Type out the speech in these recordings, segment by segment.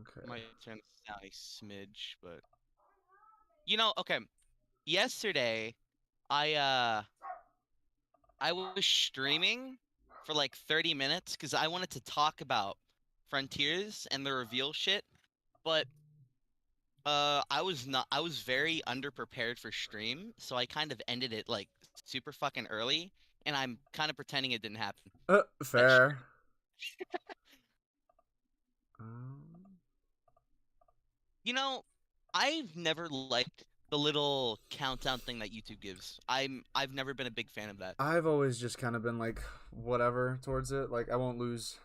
Okay. Might turn this down a smidge, but you know, okay. Yesterday, I uh I was streaming for like 30 minutes because I wanted to talk about Frontiers and the reveal shit, but I was very underprepared for stream, so I kind of ended it like super fucking early, and I'm kind of pretending it didn't happen. Like, Fair. Um, you know, I've never liked the little countdown thing that YouTube gives. I've never been a big fan of that. I've always just kind of been like whatever towards it. Like I won't lose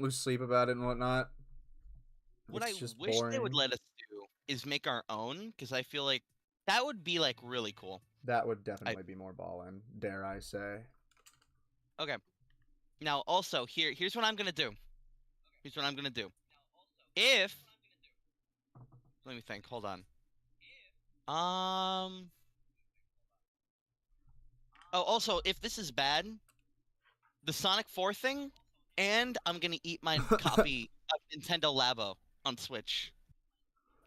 sleep about it and whatnot. What I It's just wish they would boring. let us do is make our own, because I feel like that would be like really cool. That would I definitely be more ballin', dare I say. Okay. Now also here's what I'm gonna do. Here's what I'm gonna do. If let me think, hold on. Um oh also if this is bad, the Sonic 4 thing, and I'm gonna eat my copy of Nintendo Labo on Switch.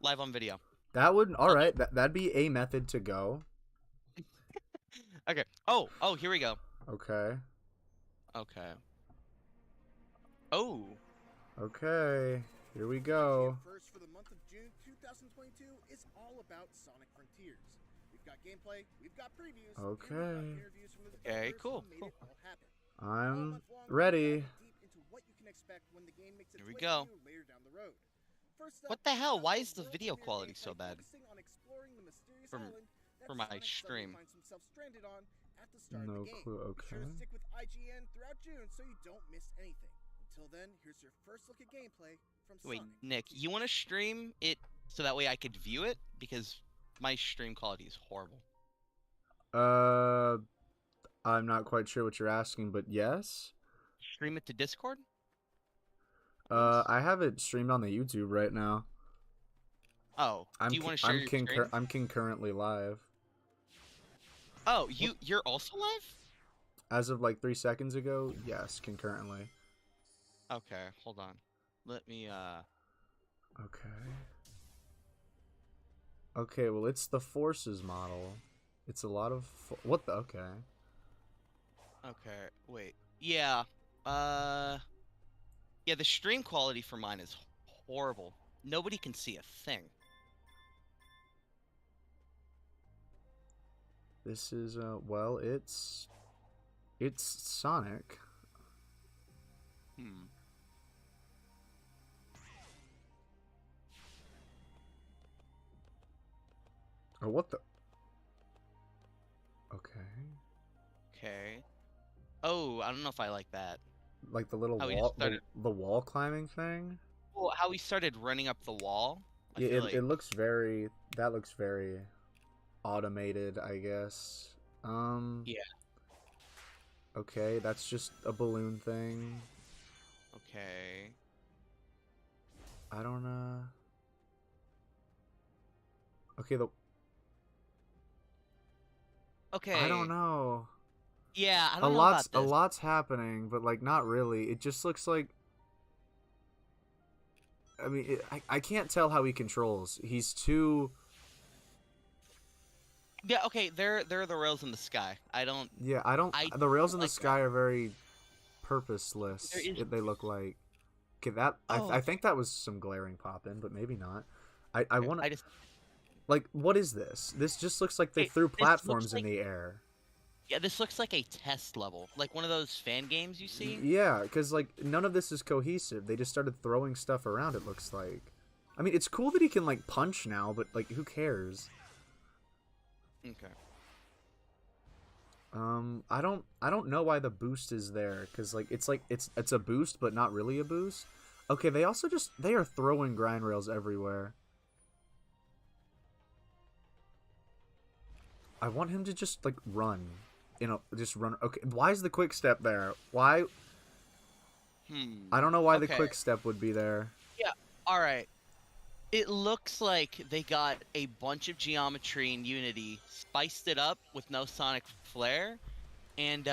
Live on video. That would all I'll right. That'd be a method to go. Okay. Oh, here we go. Okay. Okay. Oh. Okay. Here we IGN go. First for the month of June 2022 is all about Sonic Frontiers. We've got gameplay, we've got previews, and we've got Okay. interviews from the Okay, developers cool, who made cool. it all happen. All I'm month long, we'll ready. dive deep into what you can expect when the game makes its Here we way go. to you later down the road. First What up, the hell? we've Why got is the world video premiere quality so gameplay bad? focusing on exploring the mysterious For island that for my Sonic suddenly stream. finds himself stranded on at the start No of the game. clue. Be sure Okay. to stick with IGN throughout June so you don't miss anything. Until then, here's your first look at gameplay from Wait, Sonic. Nick, you want to stream it so that way I could view it? Because my stream quality is horrible. Uh, I'm not quite sure what you're asking, but yes. Stream it to Discord? Please? I have it streamed on the YouTube right now. Oh, do you want to share your screen? I'm concurrently live Oh, you're also live? as of like 3 seconds ago. Yes, concurrently. Okay, hold on. Let me Okay. Okay, well, it's the Forces model. It's a lot of what the okay. okay, wait. Yeah. Uh yeah, the stream quality for mine is horrible. Nobody can see a thing. This is well, it's Sonic. Hmm. Oh, what the? Okay. Okay. Oh, I don't know if I like that. Like the little How he just wall, started the wall climbing thing. well, how he started running up the wall. I Yeah, feel like it looks very. That looks very automated, I guess. yeah, Okay, that's just a balloon thing. okay. I don't Okay, the Okay. I don't know. Yeah, I don't know about A this. lot's happening, but like not really. It just looks like. I mean, I can't tell how he controls. He's too. Yeah, okay, they're the rails in the sky. I don't Yeah, I don't. I The rails don't in the like sky are very that. There purposeless. is They look like. Okay, that oh, I think that was some glaring pop in, but maybe not. I okay. want to I just like. What is this? This just looks like they okay, threw this looks platforms in like the air. yeah, this looks like a test level. Like one of those fan games you see. Yeah, because like none of this is cohesive. They just started throwing stuff around. It looks like. I mean, it's cool that he can like punch now, but like, who cares? Okay. I don't know why the boost is there, because like it's a boost, but not really a boost. Okay, they are throwing grind rails everywhere. I want him to just like run, just run. Okay, why is the quick step there? Why? Hmm. I don't know why the Okay. quick step would be there. Yeah. All right. It looks like they got a bunch of geometry in Unity, spiced it up with no sonic flare, and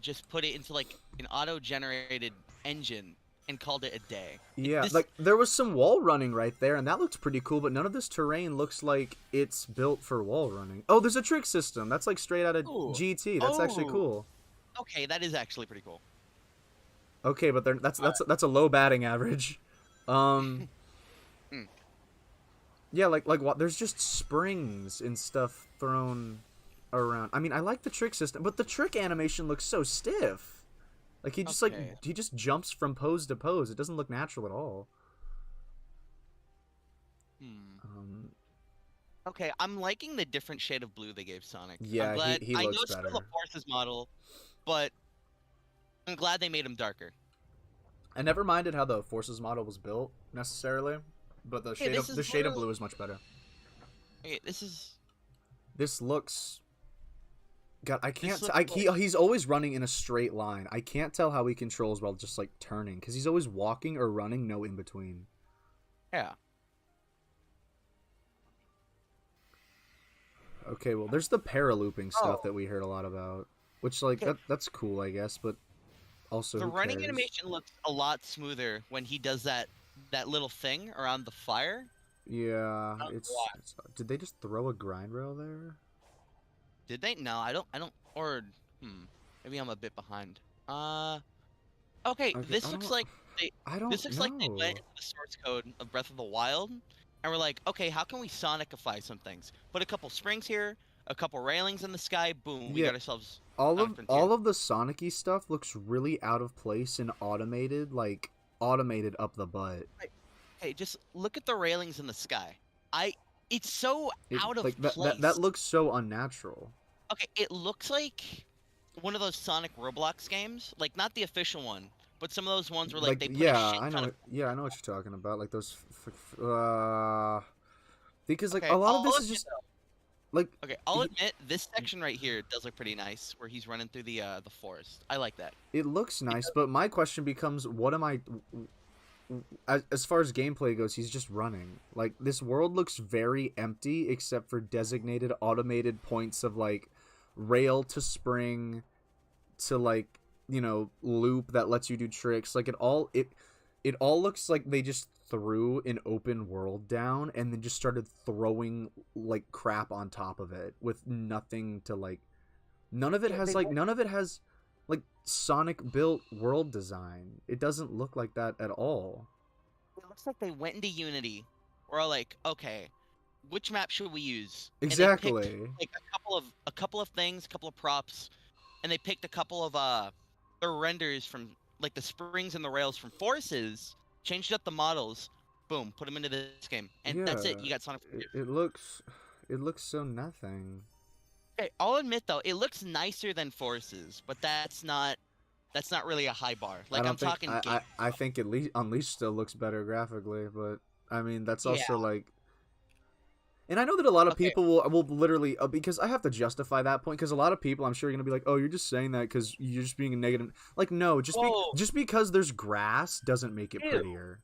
just put it into like an auto-generated engine and called it a day. Yeah, This, like there was some wall running right there, and that looked pretty cool. But none of this terrain looks like it's built for wall running. Oh, there's a trick system. That's like straight out of Ooh. GT. That's actually Oh. cool. Okay, that is actually pretty cool. Okay, but that's a low batting average. Hmm. Yeah, like what? There's just springs and stuff thrown around. I mean, I like the trick system, but the trick animation looks so stiff. Like he just Okay. he just jumps from pose to pose. It doesn't look natural at all. Okay, I'm liking the different shade of blue they gave Sonic. Yeah, I'm glad. he I know looks it's still better. a Forces model, but I'm glad they made him darker. I never minded how the Forces model was built necessarily, but the Hey, shade this of is shade of literally- blue is much better. Okay, this is. This looks. God, I can't. looks He's always running in a straight line. I can't tell how he controls while just like turning because he's always walking or running, no in between. Yeah. Okay, well, there's the paralooping stuff Oh. that we heard a lot about, which like Okay. that's cool, I guess, but also The who running cares? animation looks a lot smoother when he does that little thing around the fire. Yeah, Not it's, a lot. it's. Did they just throw a grind rail there? Did they? No, I don't. Or maybe I'm a bit behind. Okay, Okay, this looks like I don't this looks know. like they went into the source code of Breath of the Wild, and we're like, okay, how can we Sonicify some things? Put a couple springs here, a couple railings in the sky. Boom, we Yeah. got ourselves. all Sonic of Frontier. all of the Sonic-y stuff looks really out of place and automated, like automated up the butt. Hey, just look at the railings in the sky. It's so It- out of like place. that looks so unnatural. Okay, it looks like one of those Sonic Roblox games, like not the official one, but some of those ones where like they put a yeah, shit I ton know. of. Yeah, I know what you're talking about. Like those, because like Okay, a lot of I'll this is admit just like Okay, I'll y- admit this section right here does look pretty nice, where he's running through the forest. I like that. it looks nice, but my question becomes, what am I? As far as gameplay goes, he's just running. Like this world looks very empty except for designated automated points of like rail to spring to like loop that lets you do tricks. Like it all looks like they just threw an open world down and then just started throwing like crap on top of it with nothing to like. None of it has like Sonic built world design. It doesn't look like that at all. It looks like they went into Unity, or like, okay, which map should we use? And they Exactly. picked, like a couple of things, a couple of props, and they picked a couple of the renders from like the springs and the rails from Forces, changed up the models, boom, put them into this game, and that's it. Yeah, You got Sonic Frontier. It looks so nothing. Okay, I'll admit though, it looks nicer than Forces, but that's not really a high bar. Like I'm talking. I think at least Unleashed still looks better graphically, but I mean that's also like. And I know that a lot of Okay. people will literally because I have to justify that point because a lot of people I'm sure are gonna be like, oh, you're just saying that because you're just being a negative. Like no, Whoa. just because there's grass doesn't make it Ew. prettier.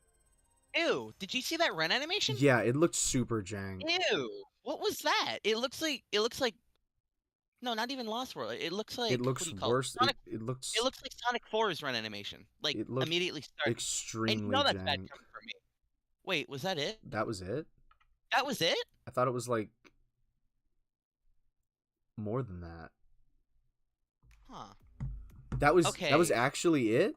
Ew! Did you see that Ren animation? Yeah, it looked super jank. Ew! What was that? It looks like. No, not even Lost World. It looks like. It what looks do you call worse. Sonic, It looks it looks like Sonic 4's Ren animation. Like It looked immediately started. extremely And you know that's bad jank. coming from me. Wait, was that it? That was it. That was it? I thought it was like more than that. Huh. That was Okay. actually it.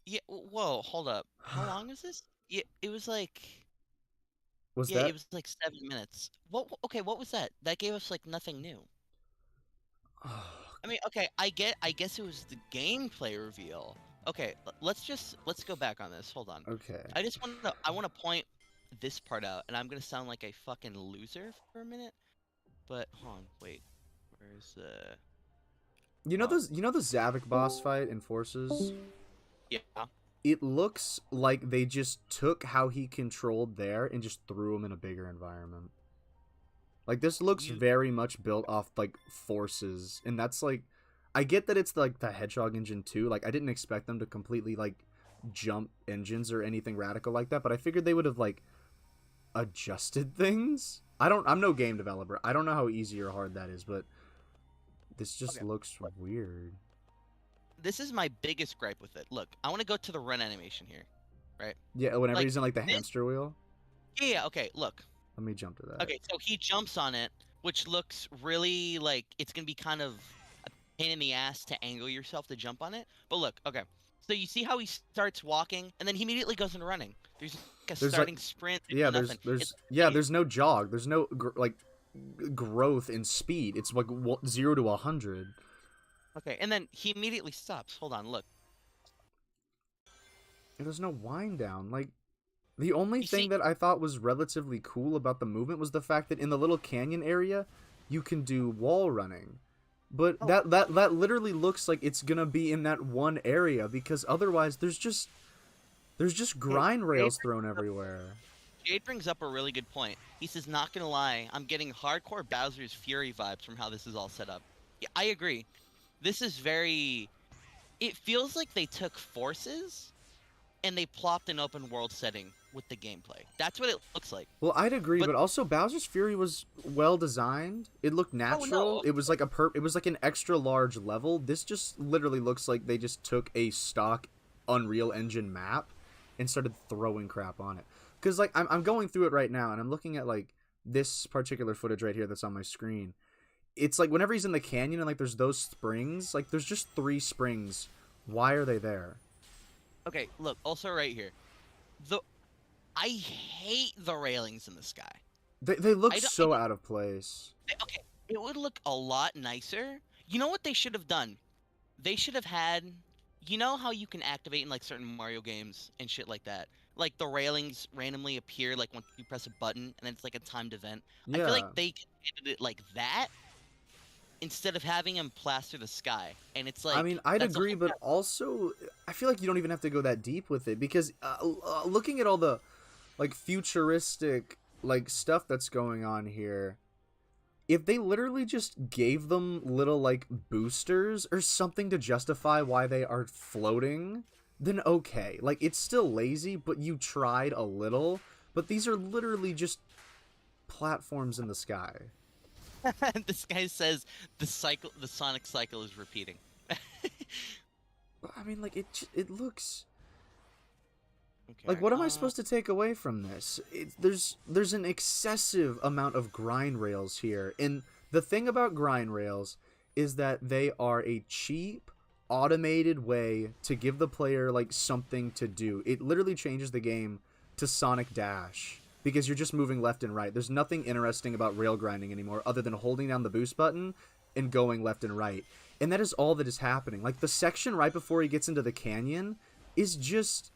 Yeah. Whoa. Hold up. How long is this? Yeah. It was like. Was Yeah. that It was like 7 minutes. What? Okay. What was that? That gave us like nothing new. I mean, okay, I guess it was the gameplay reveal. Okay, let's go back on this. Hold on. okay. I want to point this part out, and I'm gonna sound like a fucking loser for a minute. But hold on, wait. Where's You know the Zavik boss fight in Forces? Yeah. It looks like they just took how he controlled there and just threw him in a bigger environment. Like this looks very much built off like Forces, and that's like I get that it's like the Hedgehog engine too. Like I didn't expect them to completely like jump engines or anything radical like that, but I figured they would have like adjusted things. I'm no game developer. I don't know how easy or hard that is, but this just Okay. looks weird. this is my biggest gripe with it. Look, I want to go to the run animation here, right? Yeah, whenever Like, he's in like the this- hamster wheel. Yeah, okay, look. Let me jump to that. Okay, so he jumps on it, which looks really like it's gonna be kind of a pain in the ass to angle yourself to jump on it. But look, okay. So you see how he starts walking, and then he immediately goes into running. There's like a There's, starting sprint. Yeah, nothing. there's It's yeah, amazing. there's no jog. There's no growth in speed. It's like 0 to 100. Okay, and then he immediately stops. Hold on, look. There's no wind down. Like, the only You thing see- that I thought was relatively cool about the movement was the fact that in the little canyon area, you can do wall running. But Oh. that literally looks like it's gonna be in that one area, because otherwise there's just grind rails thrown everywhere. Jade brings up a really good point. He says, "Not gonna lie, I'm getting hardcore Bowser's Fury vibes from how this is all set up." Yeah, I agree. This is very. It feels like they took Forces, and they plopped an open world setting with the gameplay. That's what it looks like. Well, I'd agree, But- but also Bowser's Fury was well designed. It looked natural. It was like it was like an extra large level. This just literally looks like they just took a stock Unreal Engine map and started throwing crap on it. Cuz like I'm going through it right now and I'm looking at like this particular footage right here that's on my screen. It's like whenever he's in the canyon and like there's those springs, like there's just 3 springs. Why are they there? Okay, look. Also, right here, I hate the railings in the sky. They look I don't- so out of place. Okay, it would look a lot nicer. You know what they should have done? They should have had. You know how you can activate in like certain Mario games and shit like that? Like the railings randomly appear like when you press a button and then it's like a timed event. I Yeah. feel like they did it like that instead of having them plaster the sky. And it's like I mean, I'd that's a agree, whole- but also I feel like you don't even have to go that deep with it because looking at all the like futuristic like stuff that's going on here, if they literally just gave them little like boosters or something to justify why they are floating, then okay. Like it's still lazy, but you tried a little. But these are literally just platforms in the sky. this guy says the Sonic cycle is repeating. I mean, like it looks. Okay. Like, what am I supposed to take away from this? There's an excessive amount of grind rails here, and the thing about grind rails is that they are a cheap, automated way to give the player like something to do. It literally changes the game to Sonic Dash because you're just moving left and right. There's nothing interesting about rail grinding anymore other than holding down the boost button and going left and right, and that is all that is happening. Like the section right before he gets into the canyon is just.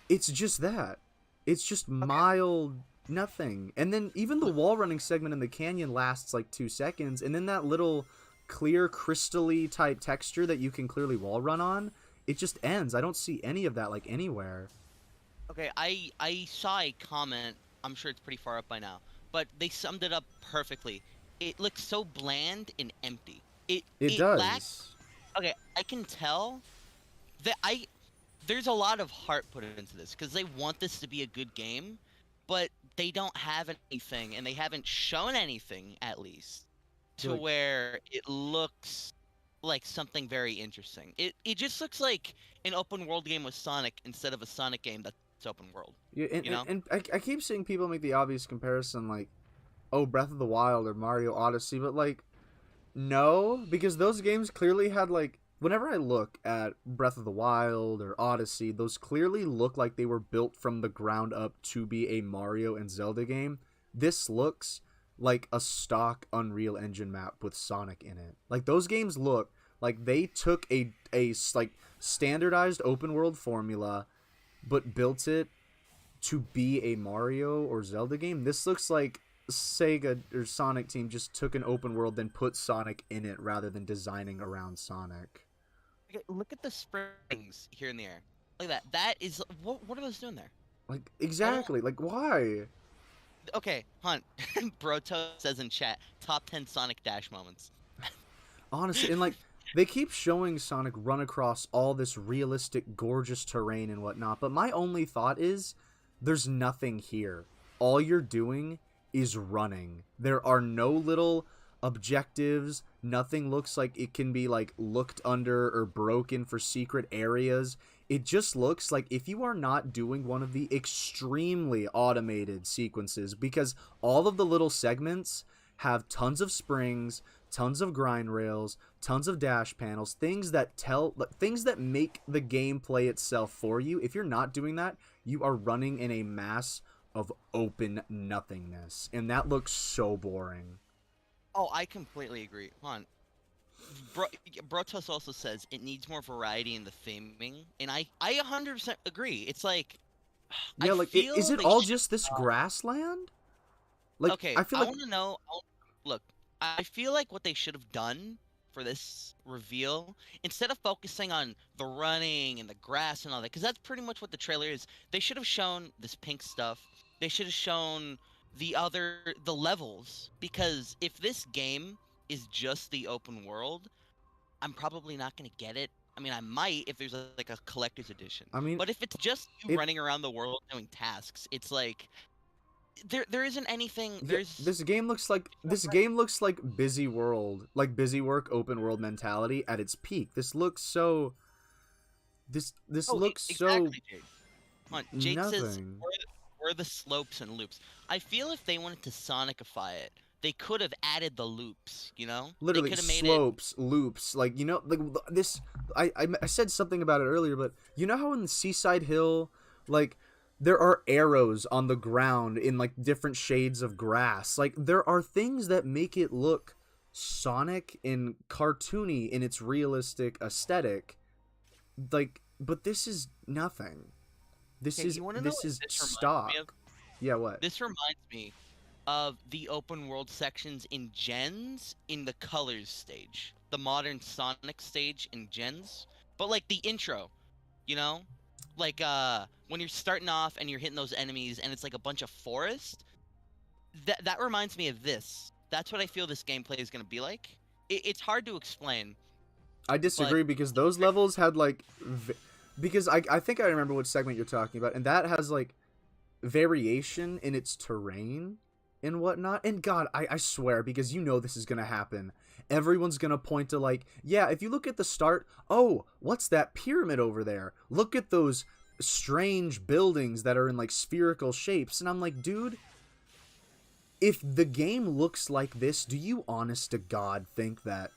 It's just that. It's just mild nothing. And then even the wall running segment in the canyon lasts like 2 seconds. And then that little clear, crystal-y type texture that you can clearly wall run on, it just ends. I don't see any of that like anywhere. Okay, I saw a comment. I'm sure it's pretty far up by now, but they summed it up perfectly. It looks so bland and empty. It lacks- does. Okay, I can tell that there's a lot of heart put into this because they want this to be a good game, but they don't have anything and they haven't shown anything at least to Like- where it looks like something very interesting. It just looks like an open world game with Sonic instead of a Sonic game that's open world. Yeah, and, you know? and I keep seeing people make the obvious comparison like, oh, Breath of the Wild or Mario Odyssey, but like, no, because those games clearly had like, whenever I look at Breath of the Wild or Odyssey, those clearly look like they were built from the ground up to be a Mario and Zelda game. This looks like a stock Unreal Engine map with Sonic in it. Like those games look like they took a like standardized open world formula but built it to be a Mario or Zelda game. This looks like Sega or Sonic team just took an open world then put Sonic in it rather than designing around Sonic. Okay, look at the springs here in the air. Look at that. That is what are those doing there? Like exactly, like why? Okay, Hunt. Broto says in chat, top 10 Sonic Dash moments. Honestly, and like they keep showing Sonic run across all this realistic, gorgeous terrain and whatnot, but my only thought is there's nothing here. All you're doing is running. There are no little objectives. Nothing looks like it can be like looked under or broken for secret areas. It just looks like if you are not doing one of the extremely automated sequences, because all of the little segments have tons of springs, tons of grind rails, tons of dash panels, things that make the gameplay itself for you. If you're not doing that, you are running in a mass of open nothingness, and that looks so boring. Oh, I completely agree. Hold on. Brotus also says it needs more variety in the theming, and I 100% agree. It's like, Yeah, I like feel is it they all should- just this grassland? Like okay, I feel like want to know. Look, I feel like what they should have done for this reveal, instead of focusing on the running and the grass and all that, because that's pretty much what the trailer is. They should have shown this pink stuff. They should have shown the levels, because if this game is just the open world, I'm probably not gonna get it. I mean, I might if there's like a collector's edition. I mean But if it's just you it- running around the world doing tasks, it's like there isn't anything. yeah, There's this game looks like busy world, like busy work open world mentality at its peak. This looks so this Oh, looks exactly, Jake. Come on, Jake says nothing. where the slopes and loops. I feel if they wanted to Sonicify it, they could have added the loops. You know, Literally they could have made slopes, loops, like like this. I said something about it earlier, but you know how in the Seaside Hill, like there are arrows on the ground in like different shades of grass. Like there are things that make it look Sonic and cartoony in its realistic aesthetic. Like, but this is nothing. This Okay, is you wanna know this what is this reminds me stock. of? Yeah, what? This reminds me of the open world sections in Gens in the Colors stage, the modern Sonic stage in Gens, but like the intro, you know, like when you're starting off and you're hitting those enemies and it's like a bunch of forest. That reminds me of this. That's what I feel this gameplay is gonna be like. It's hard to explain. I disagree because those levels had like because I think I remember what segment you're talking about, and that has like variation in its terrain and whatnot. And God, I swear, because you know this is gonna happen, everyone's gonna point to like, yeah, if you look at the start, oh, what's that pyramid over there? Look at those strange buildings that are in like spherical shapes. And I'm like, dude, if the game looks like this, do you honest to God think that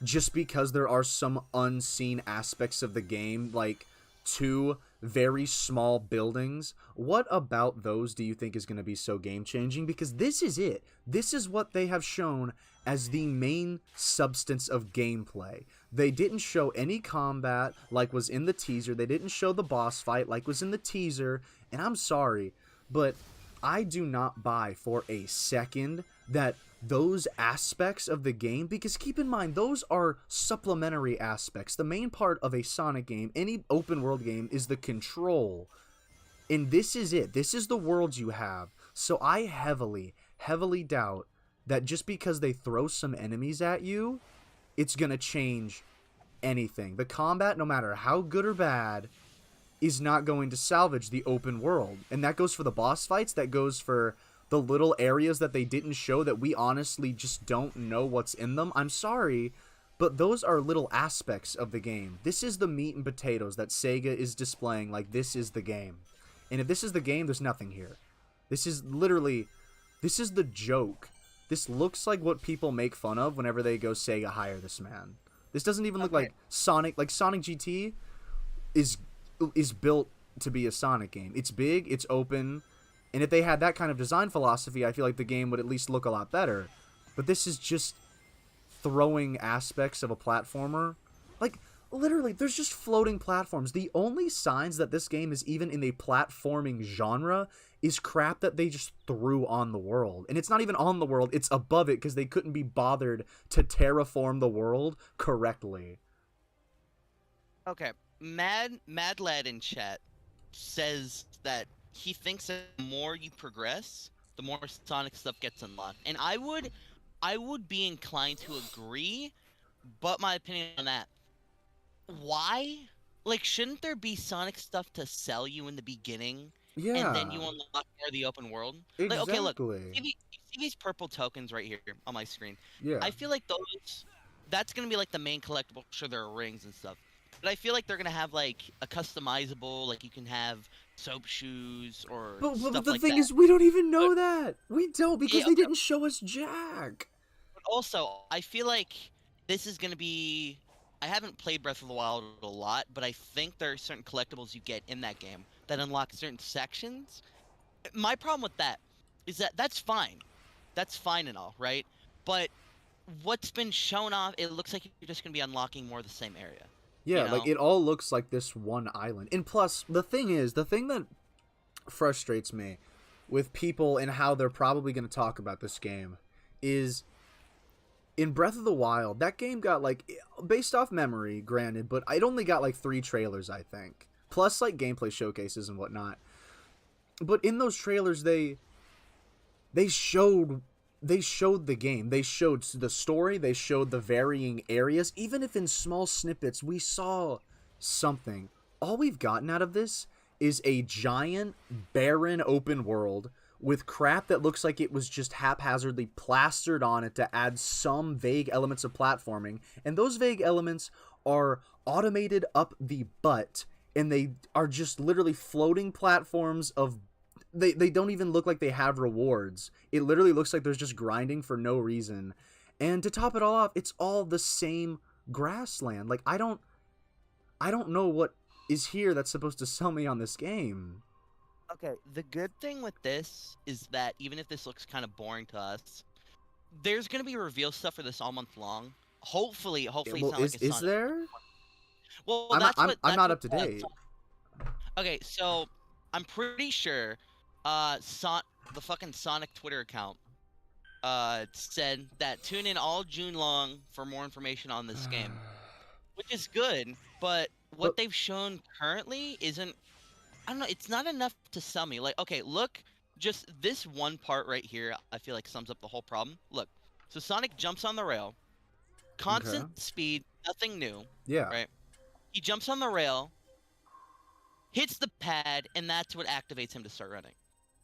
just because there are some unseen aspects of the game, like two very small buildings, what about those do you think is going to be so game-changing? Because this is it. This is what they have shown as the main substance of gameplay. They didn't show any combat like was in the teaser. They didn't show the boss fight like was in the teaser. And I'm sorry, but I do not buy for a second that those aspects of the game, because keep in mind, those are supplementary aspects. The main part of a Sonic game, any open world game, is the control. And this is it. This is the world you have. So I heavily doubt that just because they throw some enemies at you, it's going to change anything. The combat, no matter how good or bad, is not going to salvage the open world. And that goes for the boss fights, that goes for the little areas that they didn't show that we honestly just don't know what's in them. I'm sorry, but those are little aspects of the game. This is the meat and potatoes that Sega is displaying, like this is the game. And if this is the game, there's nothing here. This is literally, this is the joke. This looks like what people make fun of whenever they go Sega hire this man. This doesn't even look like Sonic GT is built to be a Sonic game. It's big, it's open, and if they had that kind of design philosophy, I feel like the game would at least look a lot better. But this is just throwing aspects of a platformer. Like, literally, there's just floating platforms. The only signs that this game is even in the platforming genre is crap that they just threw on the world. And it's not even on the world, it's above it because they couldn't be bothered to terraform the world correctly. Okay, Mad Lad in chat says that he thinks that the more you progress, the more Sonic stuff gets unlocked. And I would be inclined to agree, but my opinion on that, why? Like, shouldn't there be Sonic stuff to sell you in the beginning? Yeah. and then you unlock more of the open world. Like, okay, look, Exactly. you see these purple tokens right here on my screen. Yeah. I feel like that's gonna be like the main collectible. Sure, there are rings and stuff, but I feel like they're gonna have like a customizable, like you can have soap shoes or But stuff the like thing that. is, we don't even know that. We don't because Yeah, they okay, didn't show us Jack. but also I feel like this is gonna be. I haven't played Breath of the Wild a lot, but I think there are certain collectibles you get in that game that unlock certain sections. My problem with that is that that's fine. That's fine and all, right? But what's been shown off, it looks like you're just gonna be unlocking more of the same area. Yeah, You like know? it all looks like this one island. And plus, the thing that frustrates me with people and how they're probably going to talk about this game is in Breath of the Wild, that game got like based off memory, granted, but it only got like 3 trailers, I think. Plus like gameplay showcases and whatnot. But in those trailers they showed the game. They showed the story, they showed the varying areas. Even if in small snippets we saw something. All we've gotten out of this is a giant, barren open world with crap that looks like it was just haphazardly plastered on it to add some vague elements of platforming. And those vague elements are automated up the butt, and they are just literally floating platforms of they don't even look like they have rewards. It literally looks like there's just grinding for no reason. And to top it all off, it's all the same grassland. Like I don't know what is here that's supposed to sell me on this game. Okay, the good thing with this is that even if this looks kind of boring to us, there's gonna be reveal stuff for this all month long. Hopefully, Well, it's not like it's is Sonic. there? Well, I'm that's what. I'm That's not what, up to date. okay, so I'm pretty sure, the fucking Sonic Twitter account, said that tune in all June long for more information on this game, which is good. But what But they've shown currently isn't. I don't know. It's not enough to sell me. Like, okay, look, just this one part right here. I feel like sums up the whole problem. Look, so Sonic jumps on the rail, okay. constant speed, nothing new, Yeah. right? He jumps on the rail, hits the pad, and that's what activates him to start running.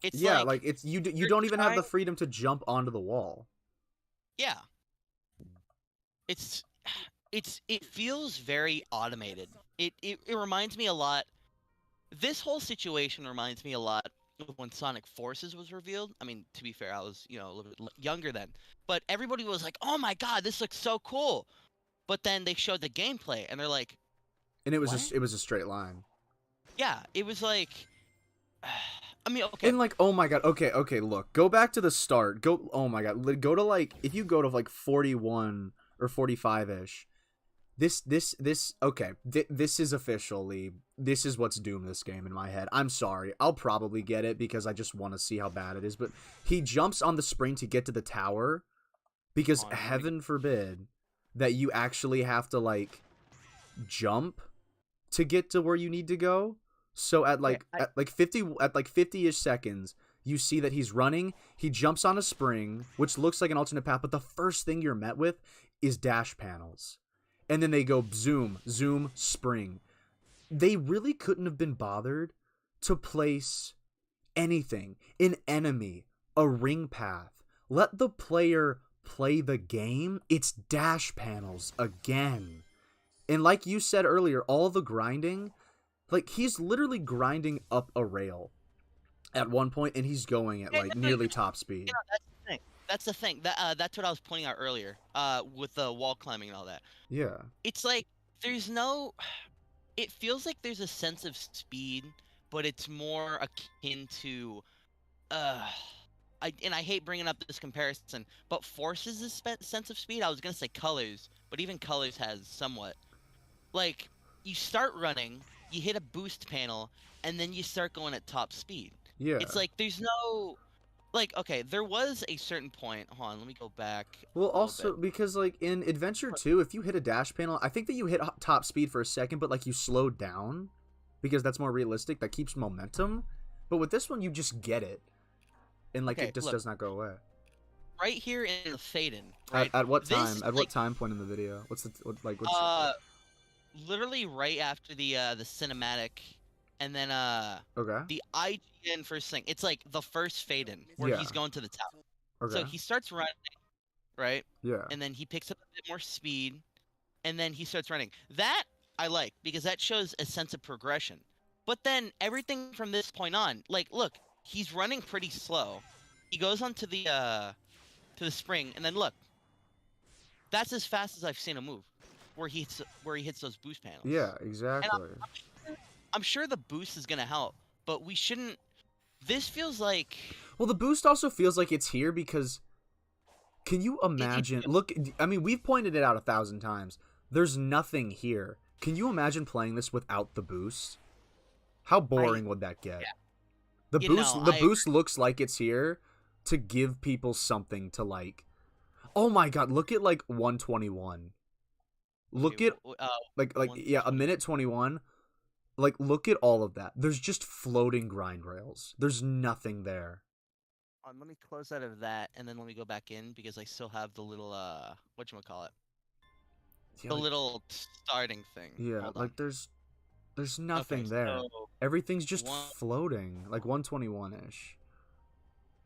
It's Yeah, like, like it's you you're don't even have the trying. freedom to jump onto the wall. Yeah, it's it feels very automated. It reminds me a lot. This whole situation reminds me a lot of when Sonic Forces was revealed. I mean, to be fair, I was, a little bit younger then, but everybody was like, "Oh my god, this looks so cool!" But then they showed the gameplay, and they're like, And it was "What?" it was a straight line. Yeah, it was like, I mean, okay, And like, oh my god, okay, look, go back to the start. Oh my god, go to like, if you go to like 41 or 45-ish, okay, this is officially, this is what's doomed this game in my head. I'm sorry, I'll probably get it because I just want to see how bad it is, but he jumps on the spring to get to the tower because heaven forbid that you actually have to like jump to get to where you need to go. So at like 50-ish seconds, you see that he's running, he jumps on a spring, which looks like an alternate path, but the first thing you're met with is dash panels. And then they go zoom, zoom, spring. They really couldn't have been bothered to place anything, an enemy, a ring path. Let the player play the game. It's dash panels again. And like you said earlier, all the grinding, like he's literally grinding up a rail at one point, and he's going at like nearly top speed. you know, that's the thing. That's the thing. That's what I was pointing out earlier. With the wall climbing and all that. Yeah. It's like there's no. It feels like there's a sense of speed, but it's more akin to, uh, I hate bringing up this comparison, but Forces is sense of speed. I was gonna say Colors, but even Colors has somewhat. Like you start running, you hit a boost panel, and then you start going at top speed. Yeah. It's like there's no, like, okay, there was a certain point. Hold on, let me go back. Well, a little also bit. because like in Adventure 2, if you hit a dash panel, I think that you hit top speed for a second, but like you slowed down because that's more realistic. That keeps momentum. But with this one, you just get it, and like Okay, it just look. does not go away. Right here in Thaden, right? At what This, time? At what like, time point in the video? What's the what's literally right after the cinematic and then Okay. the IGN first thing. It's like the first fade in where Yeah. he's going to the tower. Okay. So he starts running, right? Yeah. And then he picks up a bit more speed, and then he starts running. That I like because that shows a sense of progression. But then everything from this point on, like, look, he's running pretty slow. He goes onto the to the spring, and then look, that's as fast as I've seen him move, where he hits those boost panels. Yeah, And exactly. I'm sure the boost is gonna help, but we shouldn't. This feels like Well, the boost also feels like it's here because can you imagine? Look, I mean, we've pointed it out 1,000 times. There's nothing here. Can you imagine playing this without the boost? How boring would that get? Yeah. The You boost, know, the I boost looks like it's here to give people something to like. Oh my god, look at like 121. Look okay, at like yeah, a 120. minute 21. Like look at all of that. There's just floating grind rails. There's nothing there. Let me close out of that, and then let me go back in because I still have the little whatchamacallit, Yeah, the like, little starting thing. yeah, Hold like on. there's nothing Okay, there. so Everything's just one. floating, like 121-ish.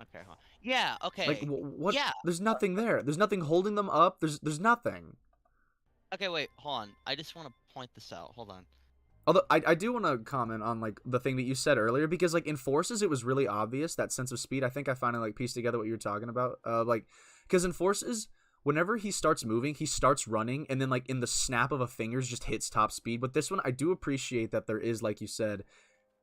Okay, hold on. Yeah. Okay. Like what? Yeah. There's nothing there. There's nothing holding them up. There's nothing. Okay. Wait. Hold on. I just want to point this out. Hold on. Although I do want to comment on like the thing that you said earlier because like in Forces it was really obvious that sense of speed. I think I finally like pieced together what you were talking about. Like because in Forces whenever he starts moving, he starts running and then like in the snap of a fingers just hits top speed. But this one I do appreciate that there is like you said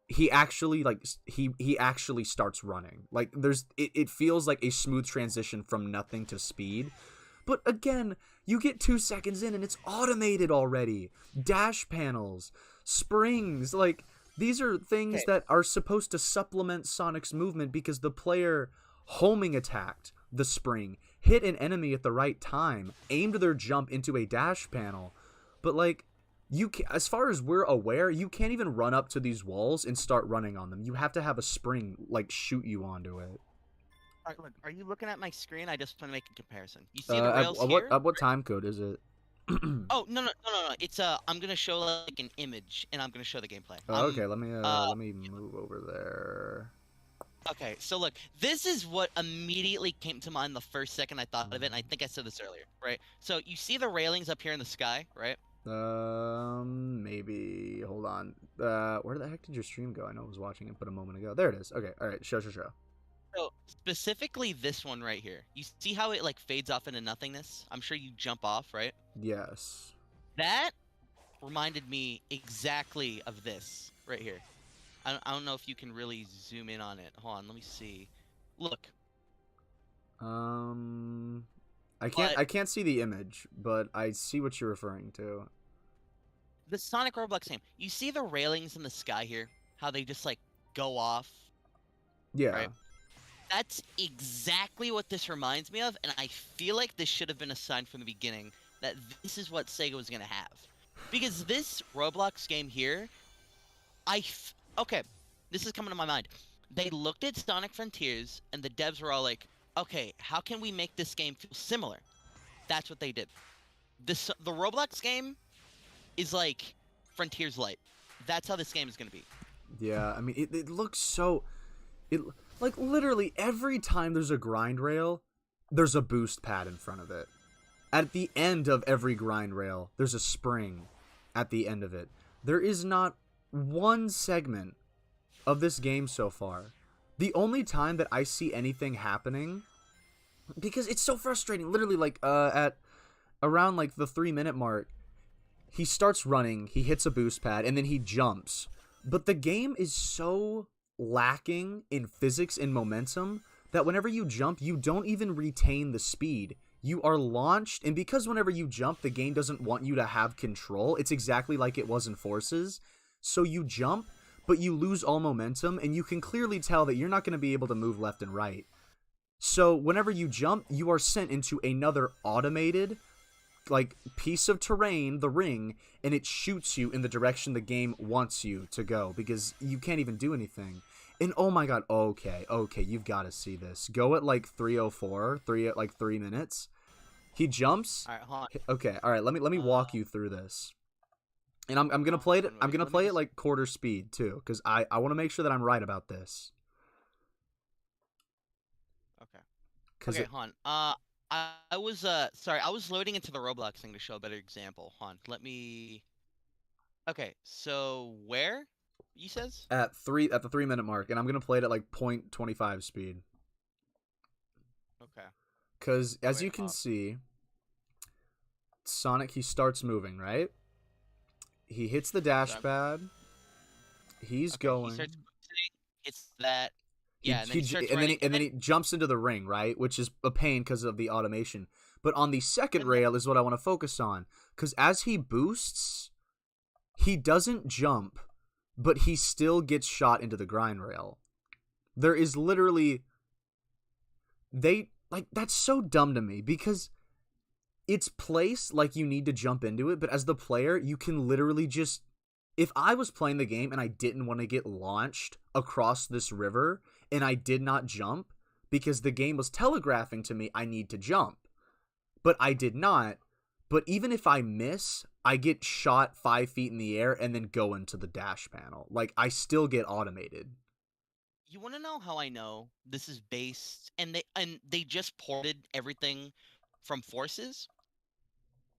he actually like he actually starts running. Like there's it feels like a smooth transition from nothing to speed. But again, you get 2 seconds in and it's automated already. Dash panels, springs, like these are things Okay. that are supposed to supplement Sonic's movement because the player homing attacked the spring, hit an enemy at the right time, aimed their jump into a dash panel. But like as far as we're aware, you can't even run up to these walls and start running on them. You have to have a spring like shoot you onto it. All right, look. Are you looking at my screen? I just want to make a comparison. You see the rails At here? what time code is it? Oh no! It's I'm gonna show like an image, and I'm gonna show the gameplay. Oh, okay, let me move over there. Okay, so look, this is what immediately came to mind the first second I thought of it, and I think I said this earlier, right? So you see the railings up here in the sky, right? Maybe hold on. Where the heck did your stream go? I know I was watching it but a moment ago. There it is. Okay, all right, show. So specifically this one right here. You see how it like fades off into nothingness? I'm sure you jump off, right? Yes. That reminded me exactly of this right here. I don't know if you can really zoom in on it. Hold on, let me see. Look. I can't see the image, but I see what you're referring to. The Sonic Roblox game. You see the railings in the sky here? How they just like go off? Yeah. Right. That's exactly what this reminds me of, and I feel like this should have been a sign from the beginning that this is what Sega was gonna have. Because this Roblox game here, okay, this is coming to my mind. They looked at Sonic Frontiers, and the devs were all like, okay, how can we make this game feel similar? That's what they did. The Roblox game is like Frontiers Light. That's how this game is gonna be. Yeah, I mean, it looks so... Like, literally, every time there's a grind rail, there's a boost pad in front of it. At the end of every grind rail, there's a spring at the end of it. There is not one segment of this game so far. The only time that I see anything happening... Because it's so frustrating. Literally, like, at around, like, the 3-minute mark, he starts running, he hits a boost pad, and then he jumps. But the game is so lacking in physics and momentum that whenever you jump, you don't even retain the speed. You are launched, and because whenever you jump, the game doesn't want you to have control, it's exactly like it was in Forces. So you jump, but you lose all momentum, and you can clearly tell that you're not going to be able to move left and right. So whenever you jump, you are sent into another automated like piece of terrain, the ring, and it shoots you in the direction the game wants you to go because you can't even do anything. And oh my god, okay, you've got to see this. Go at like 3:04, 3 minutes. He jumps. All right, hold on. Okay, all right, let me walk you through this. And I'm gonna play it. Hold on, I'm gonna let me play it just- like quarter speed too, because I want to make sure that I'm right about this. Okay. Because Okay, hon. I was sorry, I was loading into the Roblox thing to show a better example. Hon, let me. Okay, so where? You says? at the 3 minute mark, and I'm gonna play it at like 0.25 speed. Okay. Because as Wait, you can see, Sonic, he starts moving, right? He hits the dash I'm- pad. He's Okay, going. he starts boosting, hits that. He, Yeah, and then he starts and then running. he jumps into the ring, right? Which is a pain because of the automation. But on the second And then- rail is what I want to focus on, because as he boosts, he doesn't jump, but he still gets shot into the grind rail. There is literally that's so dumb to me, because it's placed like you need to jump into it, but as the player, you can literally just, if I was playing the game and I didn't want to get launched across this river and I did not jump because the game was telegraphing to me I need to jump, but I did not. But even if I miss, I get shot 5 feet in the air and then go into the dash panel. Like, I still get automated. You want to know how I know this is based, and they just ported everything from Forces?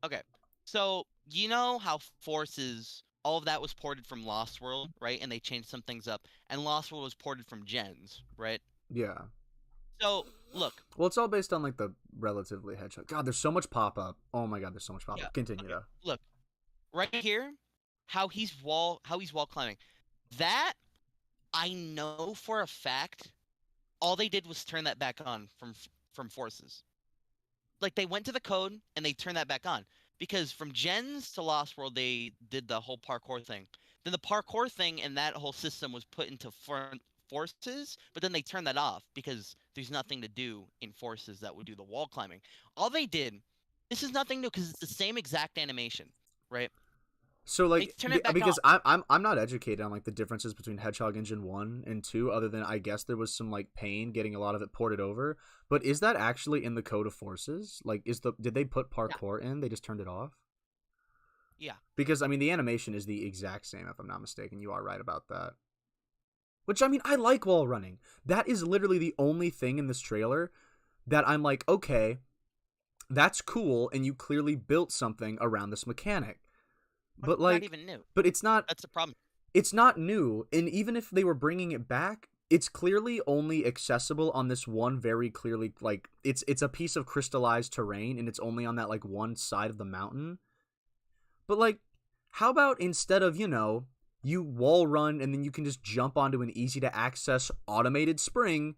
Okay, so you know how Forces, all of that was ported from Lost World, right? And they changed some things up, and Lost World was ported from Gens, right? Yeah. So look, Well, it's all based on, like, the relatively hedgehog. God, there's so much pop-up. Oh my god, there's so much pop-up. Yeah, Continue, okay, though. look, right here, how he's wall climbing. That I know for a fact. All they did was turn that back on from Forces. Like, they went to the code and they turned that back on, because from Gens to Lost World they did the whole parkour thing. Then the parkour thing and that whole system was put into Forces, but then they turned that off because there's nothing to do in Forces that would do the wall climbing. All they did, this is nothing new because it's the same exact animation, right? So, like, turn it back because I'm not educated on, like, the differences between Hedgehog Engine 1 and 2, other than I guess there was some, like, pain getting a lot of it ported over. But is that actually in the code of Forces? Like, did they put parkour in? They just turned it off? Yeah. Because, I mean, the animation is the exact same, if I'm not mistaken. You are right about that. Which, I mean, I like wall running. That is literally the only thing in this trailer that I'm like, okay, that's cool, and you clearly built something around this mechanic. But it's like, not even new. but it's not. That's the problem. It's not new, and even if they were bringing it back, it's clearly only accessible on this one very clearly, like, it's a piece of crystallized terrain, and it's only on that, like, one side of the mountain. But, like, how about instead of, you wall run and then you can just jump onto an easy to access automated spring,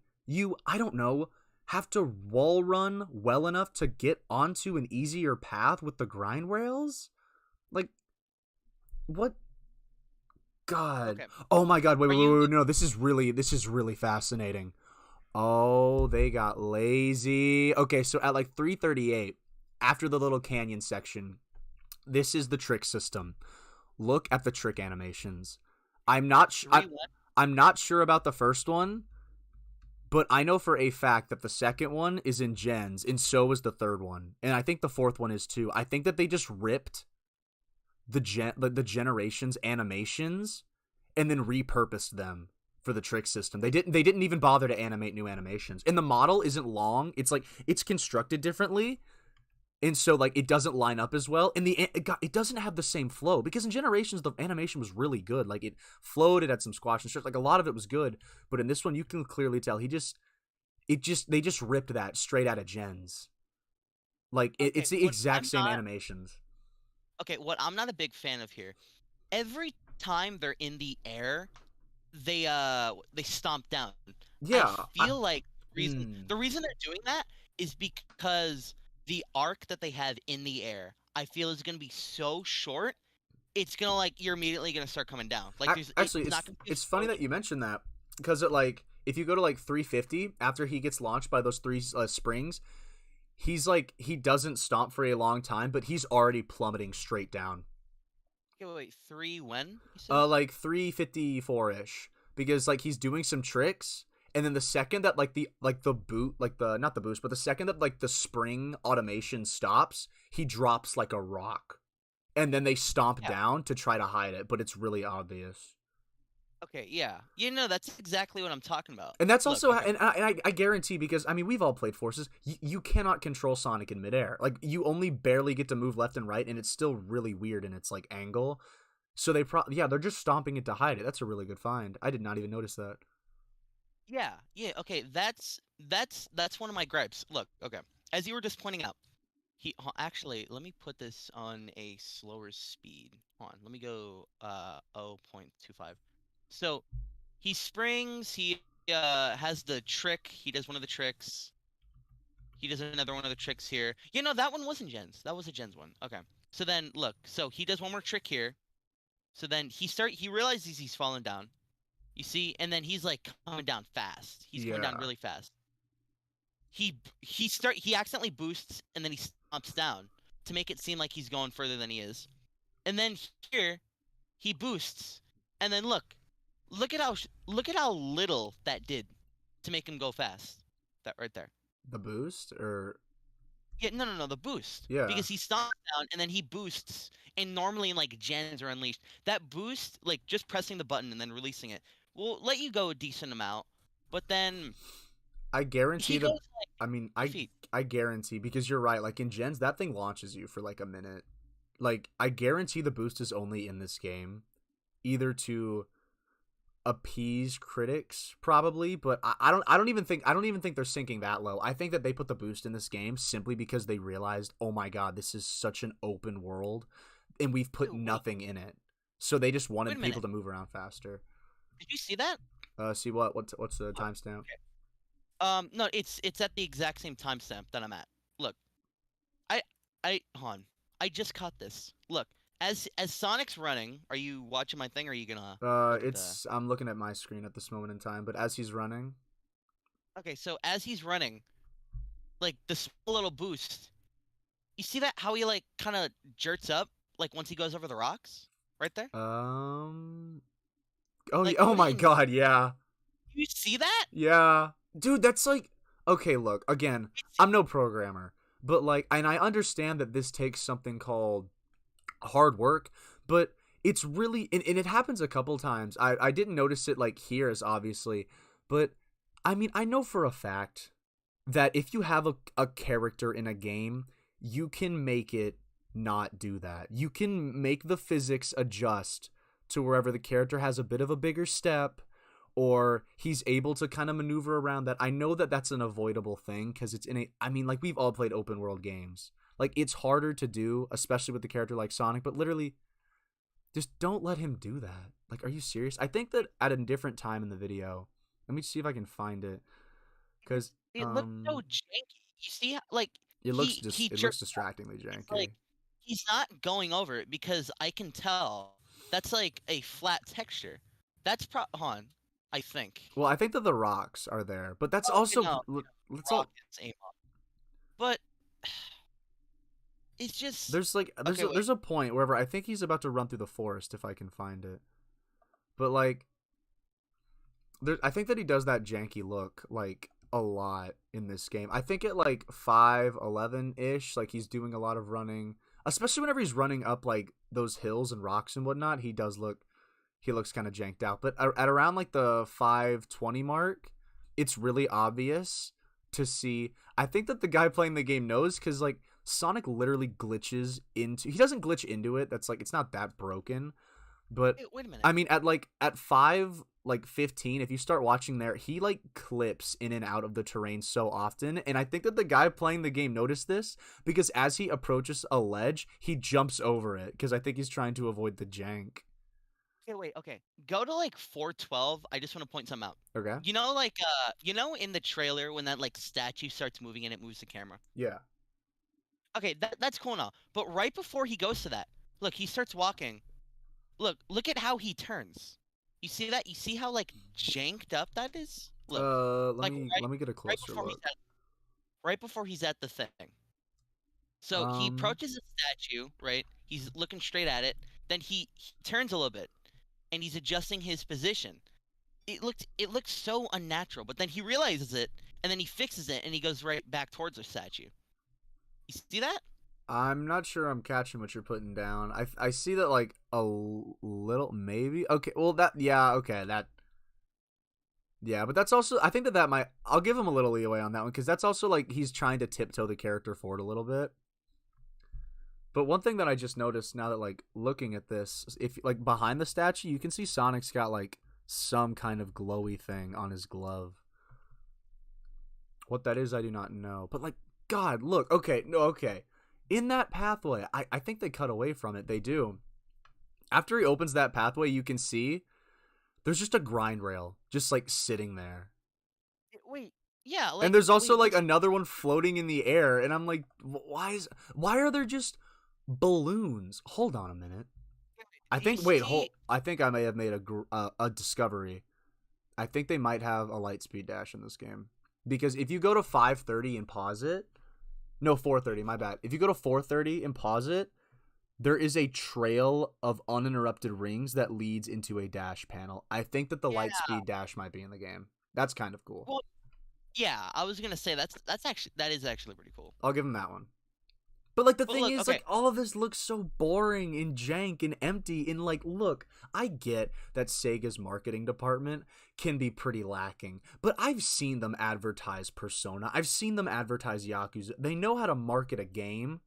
I don't know, have to wall run well enough to get onto an easier path with the grind rails? Like, what? God. Okay. Oh my god, wait, you- no, this is really fascinating. Oh, they got lazy. Okay, so at like 3:38, after the little canyon section, this is the trick system. Look at the trick animations. I'm not sure about the first one, but I know for a fact that the second one is in Gens, and so is the third one. And I think the fourth one is too. I think that they just ripped the Generations animations and then repurposed them for the trick system. They didn't even bother to animate new animations. And the model isn't long. It's like it's constructed differently. And so, like, it doesn't line up as well. And it doesn't have the same flow. Because in Generations, the animation was really good. Like, it flowed, it had some squash and stretch. Like, a lot of it was good. But in this one, you can clearly tell they just ripped that straight out of Gens. Like, it's the exact same animations. Okay, what I'm not a big fan of here, every time they're in the air, they stomp down. Yeah. I feel like the reason they're doing that is because the arc that they have in the air, I feel, is gonna be so short. It's gonna, like, you're immediately gonna start coming down. Like, it's funny that you mentioned that, because if you go to like 350 after he gets launched by those three springs, he's like, he doesn't stomp for a long time, but he's already plummeting straight down. Okay, wait, 3 when? You said? Like 354-ish, because like he's doing some tricks, and then the second that the second that like the spring automation stops, he drops like a rock, and then they stomp Yeah. down to try to hide it, but it's really obvious. Okay, yeah. You know, that's exactly what I'm talking about. And that's Look, also, okay. and I guarantee, because I mean we've all played Forces. You cannot control Sonic in midair. Like you only barely get to move left and right, and it's still really weird in its like angle. So they're just stomping it to hide it. That's a really good find. I did not even notice that. Yeah, yeah, okay, that's one of my gripes. Look, okay, as you were just pointing out, actually, let me put this on a slower speed. Hold on, let me go 0.25. So he springs, he has the trick, he does one of the tricks, he does another one of the tricks here. You know, that one wasn't Jen's. That was a Jen's one. Okay. So then look, so he does one more trick here. So then he realizes he's fallen down. You see, and then he's like coming down fast. He's coming down Yeah. really fast. He accidentally boosts and then he stomps down to make it seem like he's going further than he is. And then here he boosts, and then look at how little that did to make him go fast. That right there. The boost or Yeah, no, the boost. Yeah. Because he stomps down and then he boosts, and normally in like gens or unleashed, that boost, like just pressing the button and then releasing it, will let you go a decent amount. But then I guarantee he that. goes like I mean, feet. I guarantee, because you're right. Like in gens, that thing launches you for like a minute. Like I guarantee the boost is only in this game, either to appease critics probably, but I don't even think they're sinking that low. I think that they put the boost in this game simply because they realized, oh my god, this is such an open world and we've put Dude, nothing in it, so they just Wait wanted a minute. people to move around faster. Did you see that? See what's the timestamp? No, it's at the exact same timestamp that I'm at. Look, hold on. I just caught this. Look, as Sonic's running, are you watching my thing, or are you gonna? Look at I'm looking at my screen at this moment in time, but as he's running, Okay, so as he's running, like the small little boost, you see that how he like kind of jerks up, like once he goes over the rocks, right there. oh Like, yeah, oh put my it in- god, yeah. You see that? Yeah. Dude, that's like, okay, look, again, I'm no programmer, but like, and I understand that this takes something called hard work, but it's really, and it happens a couple times. I didn't notice it like here as obviously, but I mean, I know for a fact that if you have a character in a game, you can make it not do that. You can make the physics adjust to wherever the character has a bit of a bigger step, or he's able to kind of maneuver around that. I know that that's an avoidable thing because it's I mean, like, we've all played open world games. Like, it's harder to do, especially with the character like Sonic, but literally, just don't let him do that. Like, are you serious? I think that at a different time in the video, let me see if I can find it, because It looks so janky. You see, like it looks he it looks jerks. distractingly janky. It's like he's not going over it because I can tell that's like a flat texture. That's hold on, I think. Well, I think that the rocks are there, but that's Oh, also no, let's all. Rockets aim up. But it's just There's like there's a point wherever I think he's about to run through the forest, if I can find it. But like I think that he does that janky look like a lot in this game. I think at like 5'11" ish, like he's doing a lot of running, especially whenever he's running up like those hills and rocks and whatnot. He looks kind of janked out. But at around like the 5'20" mark, it's really obvious to see. I think that the guy playing the game knows, because like Sonic literally glitches into. He doesn't glitch into it. That's like, it's not that broken. But wait a minute. I mean, at 15, if you start watching there, he like clips in and out of the terrain so often, and I think that the guy playing the game noticed this, because as he approaches a ledge, he jumps over it, because I think he's trying to avoid the jank. Okay, wait. Okay, go to like 412. I just want to point something out. Okay. You know, like in the trailer when that like statue starts moving and it moves the camera. Yeah. Okay, that's cool now. But right before he goes to that, look, he starts walking. Look at how he turns. You see that? You see how like janked up that is? Look. Let like, me get a closer look. Right before he's at the thing. So he Um, approaches the statue, right? He's looking straight at it. Then he turns a little bit, and he's adjusting his position. It looked so unnatural, but then he realizes it, and then he fixes it, and he goes right back towards the statue. You see that? I'm not sure I'm catching what you're putting down. I see that like a little maybe. Okay, well yeah, but that's also I think that might I'll give him a little leeway on that one because that's also like he's trying to tiptoe the character forward a little bit. But one thing that I just noticed now that like looking at this, if like behind the statue, you can see Sonic's got like some kind of glowy thing on his glove. What that is, I do not know. But like, God, look, okay, no, okay. In that pathway, I think they cut away from it. They do. After he opens that pathway, you can see there's just a grind rail just like sitting there. Wait, yeah, like And there's also wait, like another one floating in the air, and I'm like, why are there just balloons? Hold on a minute. I think I think I may have made a discovery. I think they might have a light speed dash in this game because if you go to 5:30 and pause it, no 4:30, my bad. If you go to 4:30 and pause it, there is a trail of uninterrupted rings that leads into a dash panel. I think that the light speed dash might be in the game. That's kind of cool. Well, yeah, I was gonna say that is actually pretty cool. I'll give him that one. But like the thing look, is, okay. like all of this looks so boring and jank and empty. And like, look, I get that Sega's marketing department can be pretty lacking, but I've seen them advertise Persona. I've seen them advertise Yakuza. They know how to market a game.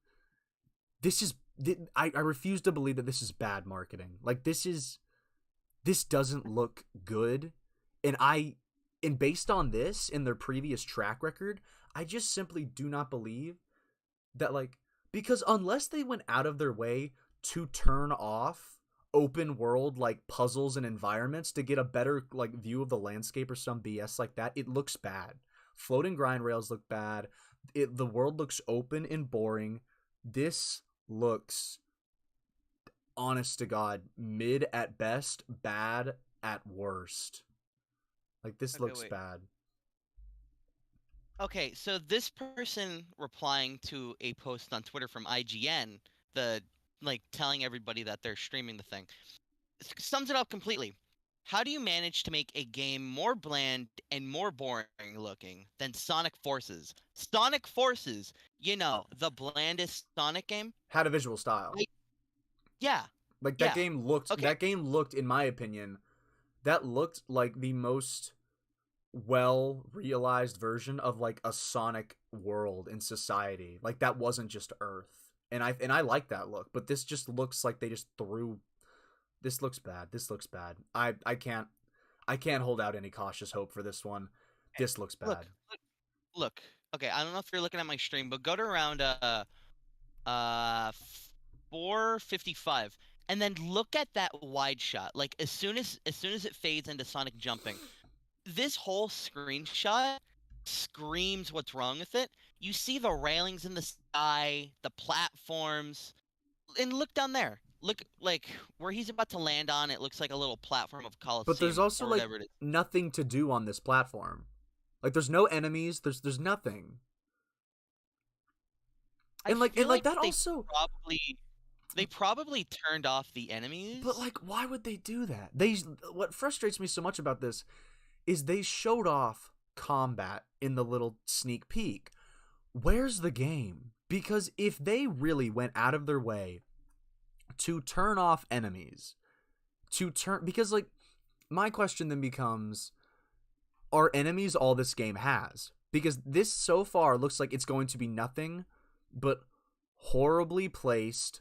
I refuse to believe that this is bad marketing. Like this doesn't look good, and based on this and their previous track record, I just simply do not believe that like. Because unless they went out of their way to turn off open world like puzzles and environments to get a better like view of the landscape or some BS like that, it looks bad. Floating grind rails look bad. The world looks open and boring. This looks, honest to God, mid at best, bad at worst. Like this looks bad. Okay, so this person replying to a post on Twitter from IGN, telling everybody that they're streaming the thing, sums it up completely. How do you manage to make a game more bland and more boring looking than Sonic Forces? Sonic Forces, the blandest Sonic game, had a visual style. Yeah. Like that game looked. Okay. That game looked, in my opinion, that looked like the most well realized version of like a Sonic world in society. Like that wasn't just Earth, and I like that look. But this just looks like they just threw. This looks bad. I can't hold out any cautious hope for this one. This looks bad. Look. Okay, I don't know if you're looking at my stream, but go to around 4:55, and then look at that wide shot. Like as soon as it fades into Sonic jumping. This whole screenshot screams what's wrong with it. You see the railings in the sky, the platforms, and look down there. Look, like, where he's about to land on, it looks like a little platform of Coliseum. But there's also, like, nothing to do on this platform. Like, there's no enemies, there's nothing. And like that also... They probably turned off the enemies. But, like, why would they do that? What frustrates me so much about this is they showed off combat in the little sneak peek. Where's the game? Because if they really went out of their way to turn off enemies, because like my question then becomes, are enemies all this game has? Because this so far looks like it's going to be nothing but horribly placed,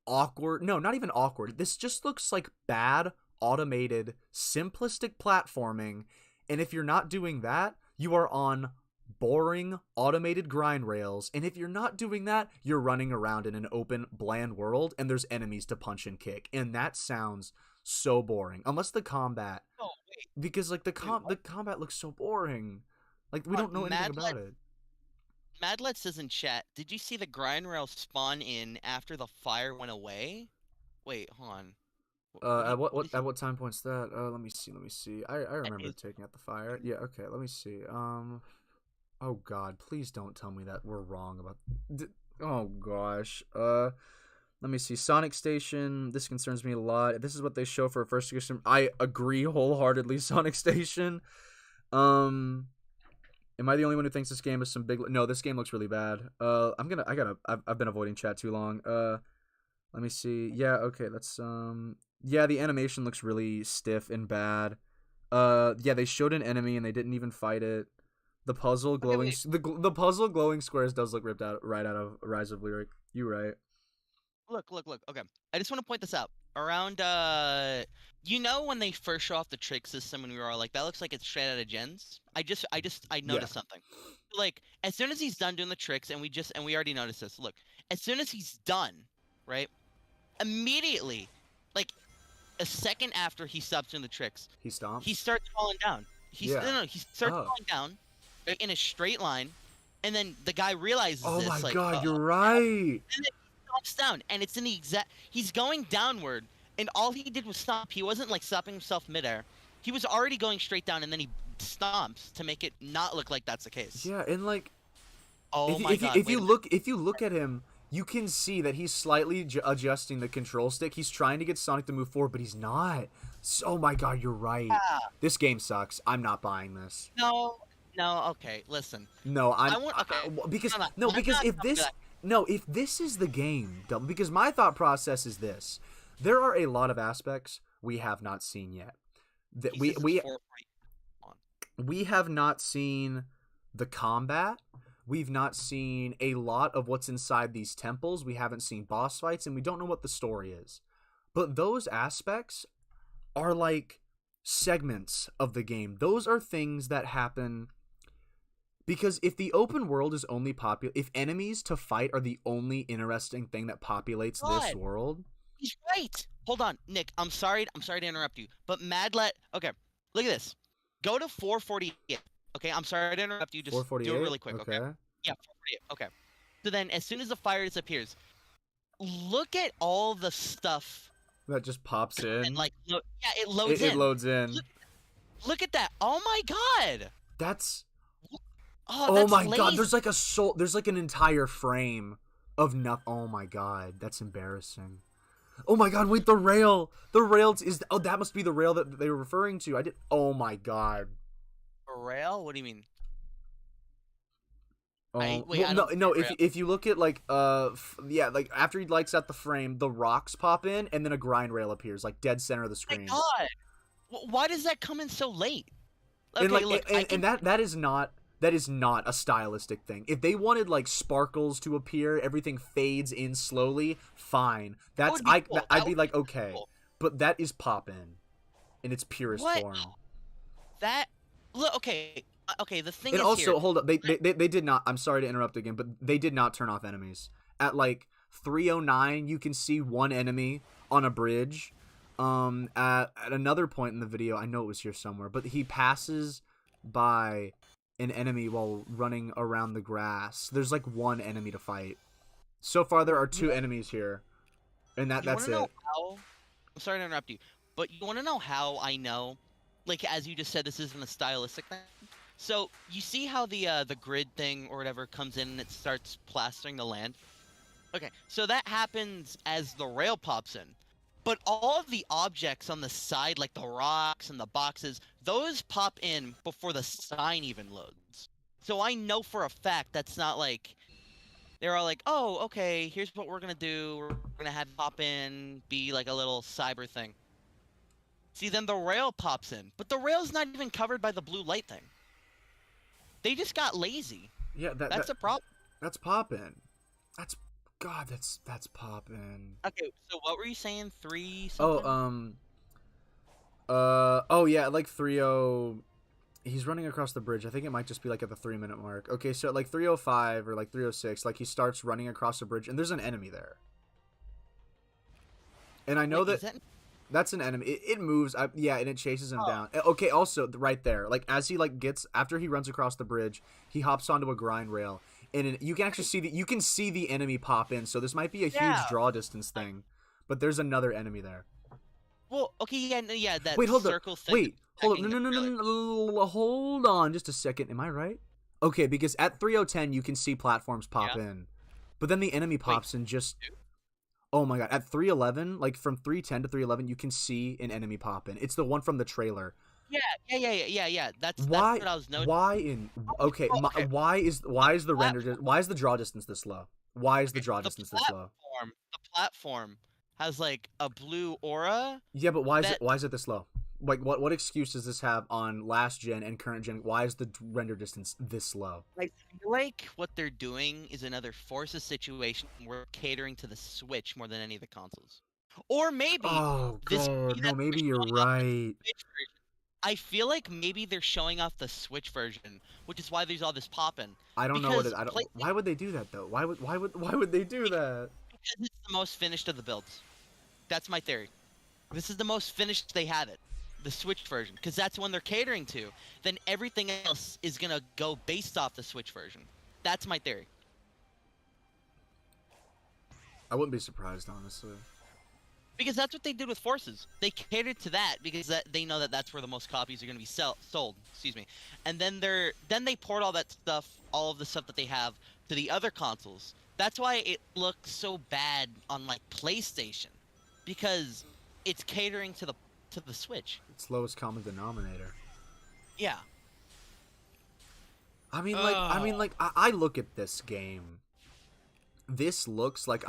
awkward, no, not even awkward. This just looks like bad automated, simplistic platforming, and if you're not doing that, you are on boring, automated grind rails, and if you're not doing that, you're running around in an open, bland world, and there's enemies to punch and kick, and that sounds so boring. Unless the combat... Oh, wait. Because, like, the combat looks so boring. Like, we don't know anything about it. Madlet says in chat, did you see the grind rail spawn in after the fire went away? Wait, hold on. At what time point's that? Let me see. I remember taking out the fire. Yeah, okay, let me see. Oh god, please don't tell me that we're wrong about oh gosh. Let me see. Sonic Station, this concerns me a lot. If this is what they show for a first edition, I agree wholeheartedly, Sonic Station. Am I the only one who thinks this game is some big? No, this game looks really bad. I've been avoiding chat too long. Let me see. Yeah, okay, that's yeah, the animation looks really stiff and bad. Yeah, they showed an enemy and they didn't even fight it. The puzzle glowing the puzzle glowing squares does look ripped out right out of Rise of Lyric. You right. Look. Okay, I just want to point this out. Around you know when they first show off the trick system and we were all like, that looks like it's straight out of Gens. I noticed something. Like as soon as he's done doing the tricks, and we already noticed this. Look, as soon as he's done, right? Immediately, like a second after he stops doing the tricks, He stomps. he starts falling down. He starts falling down in a straight line, and then the guy realizes Oh this. my Like, god, you're right. And then he stomps down, and it's in the exact. He's going downward, and all he did was stop. He wasn't like stopping himself midair. He was already going straight down, and then he stomps to make it not look like that's the case. Yeah, and like, Oh my god! if you look at him, you can see that he's slightly adjusting the control stick. He's trying to get Sonic to move forward, but he's not. Oh my god, you're right. Yeah. This game sucks. I'm not buying this. No. Okay, listen. No, because if this is the game, because my thought process is this: there are a lot of aspects we have not seen yet. That we have not seen the combat. We've not seen a lot of what's inside these temples. We haven't seen boss fights, and we don't know what the story is. But those aspects are like segments of the game. Those are things that happen. Because if the open world is only if enemies to fight are the only interesting thing that populates this world, he's right. Hold on, Nick. I'm sorry to interrupt you, but Madlet. Okay, look at this. Go to 448. Okay, I'm sorry to interrupt you. Just do it really quick. Okay. Yeah, 448. Okay. So then, as soon as the fire disappears, look at all the stuff that just pops in. And like, it loads in. It loads in. Look at that. Oh my god. That's. Oh my lazy. god, there's like there's like an entire frame of nothing. Oh my god, that's embarrassing. Oh my god, wait, the rail is that must be the rail that they were referring to. Oh my god. A rail? What do you mean? If you look at like like after he lights out the frame, the rocks pop in and then a grind rail appears like dead center of the screen. My god. Why does that come in so late? Okay, and that is not a stylistic thing. If they wanted like sparkles to appear, everything fades in slowly, fine. I'd be like, okay. Cool. But that is pop in its purest form. Okay, the thing and is also, here. hold up. They did not, I'm sorry to interrupt again, but they did not turn off enemies. At like 309, you can see one enemy on a bridge. At another point in the video, I know it was here somewhere, but he passes by an enemy while running around the grass. There's like one enemy to fight. So far there are two enemies here. And that's it. I'm sorry to interrupt you, but you want to know how I know? Like, as you just said, this isn't a stylistic thing. So, you see how the grid thing or whatever comes in and it starts plastering the land? Okay, so that happens as the rail pops in. But all of the objects on the side, like the rocks and the boxes, those pop in before the sign even loads. So I know for a fact that's not like... They're all like, oh, okay, here's what we're going to do. We're going to have pop in, be like a little cyber thing. See, then the rail pops in. But the rail's not even covered by the blue light thing. They just got lazy. Yeah, that's a problem. That's poppin'. That's poppin'. Okay, so what were you saying? 3 something? Yeah, like 30. He's running across the bridge. I think it might just be like at the 3-minute mark. Okay, so at like 305 or like 306, like he starts running across the bridge and there's an enemy there. And I know that's an enemy. It moves. And it chases him down. Okay, also right there, like as he like after he runs across the bridge, he hops onto a grind rail, and you can actually see the enemy pop in. So this might be a huge draw distance thing, but there's another enemy there. Well, okay, yeah. That circle thing. Hold up. No. Hold on, just a second. Am I right? Okay, because at 3010 you can see platforms pop in, but then the enemy pops in just. Oh my god, at 311, like from 310 to 311, you can see an enemy pop in. It's the one from the trailer. Yeah. That's Why? what I was noticing. Why in? Okay, Okay. why is the why is the draw distance this low? Why is the draw distance this low? The platform has like a blue aura Yeah, but that why is it this low? Like, what excuse does this have on last gen and current gen? Why is the render distance this low? I feel like what they're doing is another Forza situation where catering to the Switch more than any of the consoles. Or maybe Oh this could god, be no, that they're maybe you're showing off the right. Switch version. I feel like maybe they're showing off the Switch version, which is why there's all this poppin'. I don't know what Because it. I don't. PlayStation, Why would they do that though? Why would they do that? because it's the most finished of the builds. That's my theory. This is the most finished they have it. The Switch version, because that's when they're catering to. Then everything else is gonna go based off the Switch version. That's my theory. I wouldn't be surprised, honestly. Because that's what they did with Forces. They catered to that because they know that that's where the most copies are going to be sold. Excuse me. And then they poured all that stuff, all of the stuff that they have, to the other consoles. That's why it looks so bad on like PlayStation, because it's catering to the Switch. It's lowest common denominator. Yeah. I look at this game. This looks like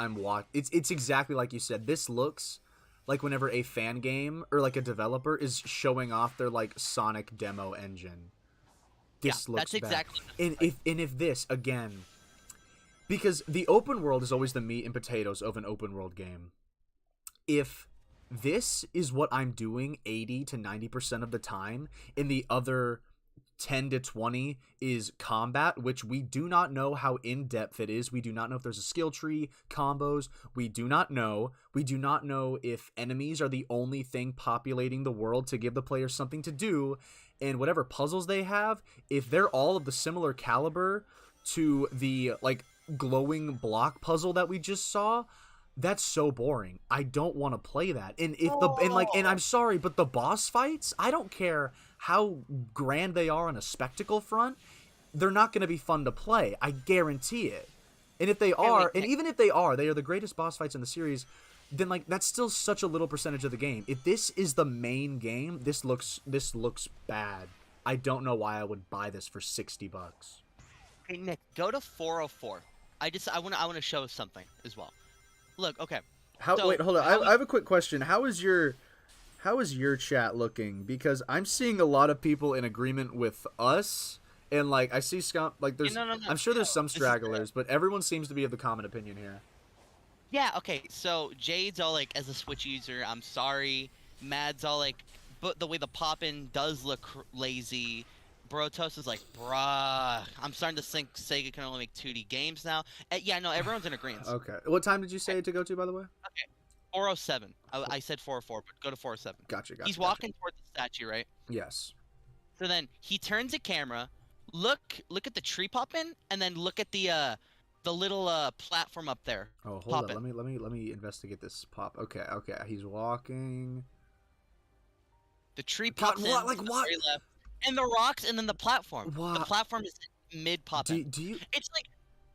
it's exactly like you said. This looks like whenever a fan game or like a developer is showing off their like Sonic demo engine. This looks that's bad. exactly. And if this again, because the open world is always the meat and potatoes of an open world game. If this is what I'm doing 80 to 90% of the time, in the other 10 to 20 is combat, which we do not know how in-depth it is. We do not know if there's a skill tree, combos. We do not know if enemies are the only thing populating the world to give the player something to do, and whatever puzzles they have, if they're all of the similar caliber to the like glowing block puzzle that we just saw, that's so boring. I don't want to play that. And I'm sorry, but the boss fights, I don't care how grand they are on a spectacle front, they're not going to be fun to play. I guarantee it. And if they are, and even if they are the greatest boss fights in the series, then like that's still such a little percentage of the game. If this is the main game, this looks bad. I don't know why I would buy this for $60. Hey Nick, go to 404. I want to show something as well. Look, okay. Wait, hold on. I have a quick question. How is your chat looking? Because I'm seeing a lot of people in agreement with us, and like I see like there's I'm sure there's some stragglers, but everyone seems to be of the common opinion here. Yeah, okay. So Jade's all like, as a Switch user, I'm sorry. Mad's all like, but the way the pop-in does look lazy. Brotos is like, bruh, I'm starting to think Sega can only make 2D games now. Yeah, no, everyone's in agreement. Okay. What time did you say to go to, by the way? Okay. 407. I said 404, but go to 407. Gotcha. He's walking toward the statue, right? Yes. So then he turns the camera, look at the tree pop-in, and then look at the little platform up there. Oh, hold on. Let me investigate this pop. Okay. He's walking. The tree pops in. Like what? Very left. And the rocks, and then the platform. What? The platform is mid pop-in. Do you? It's like,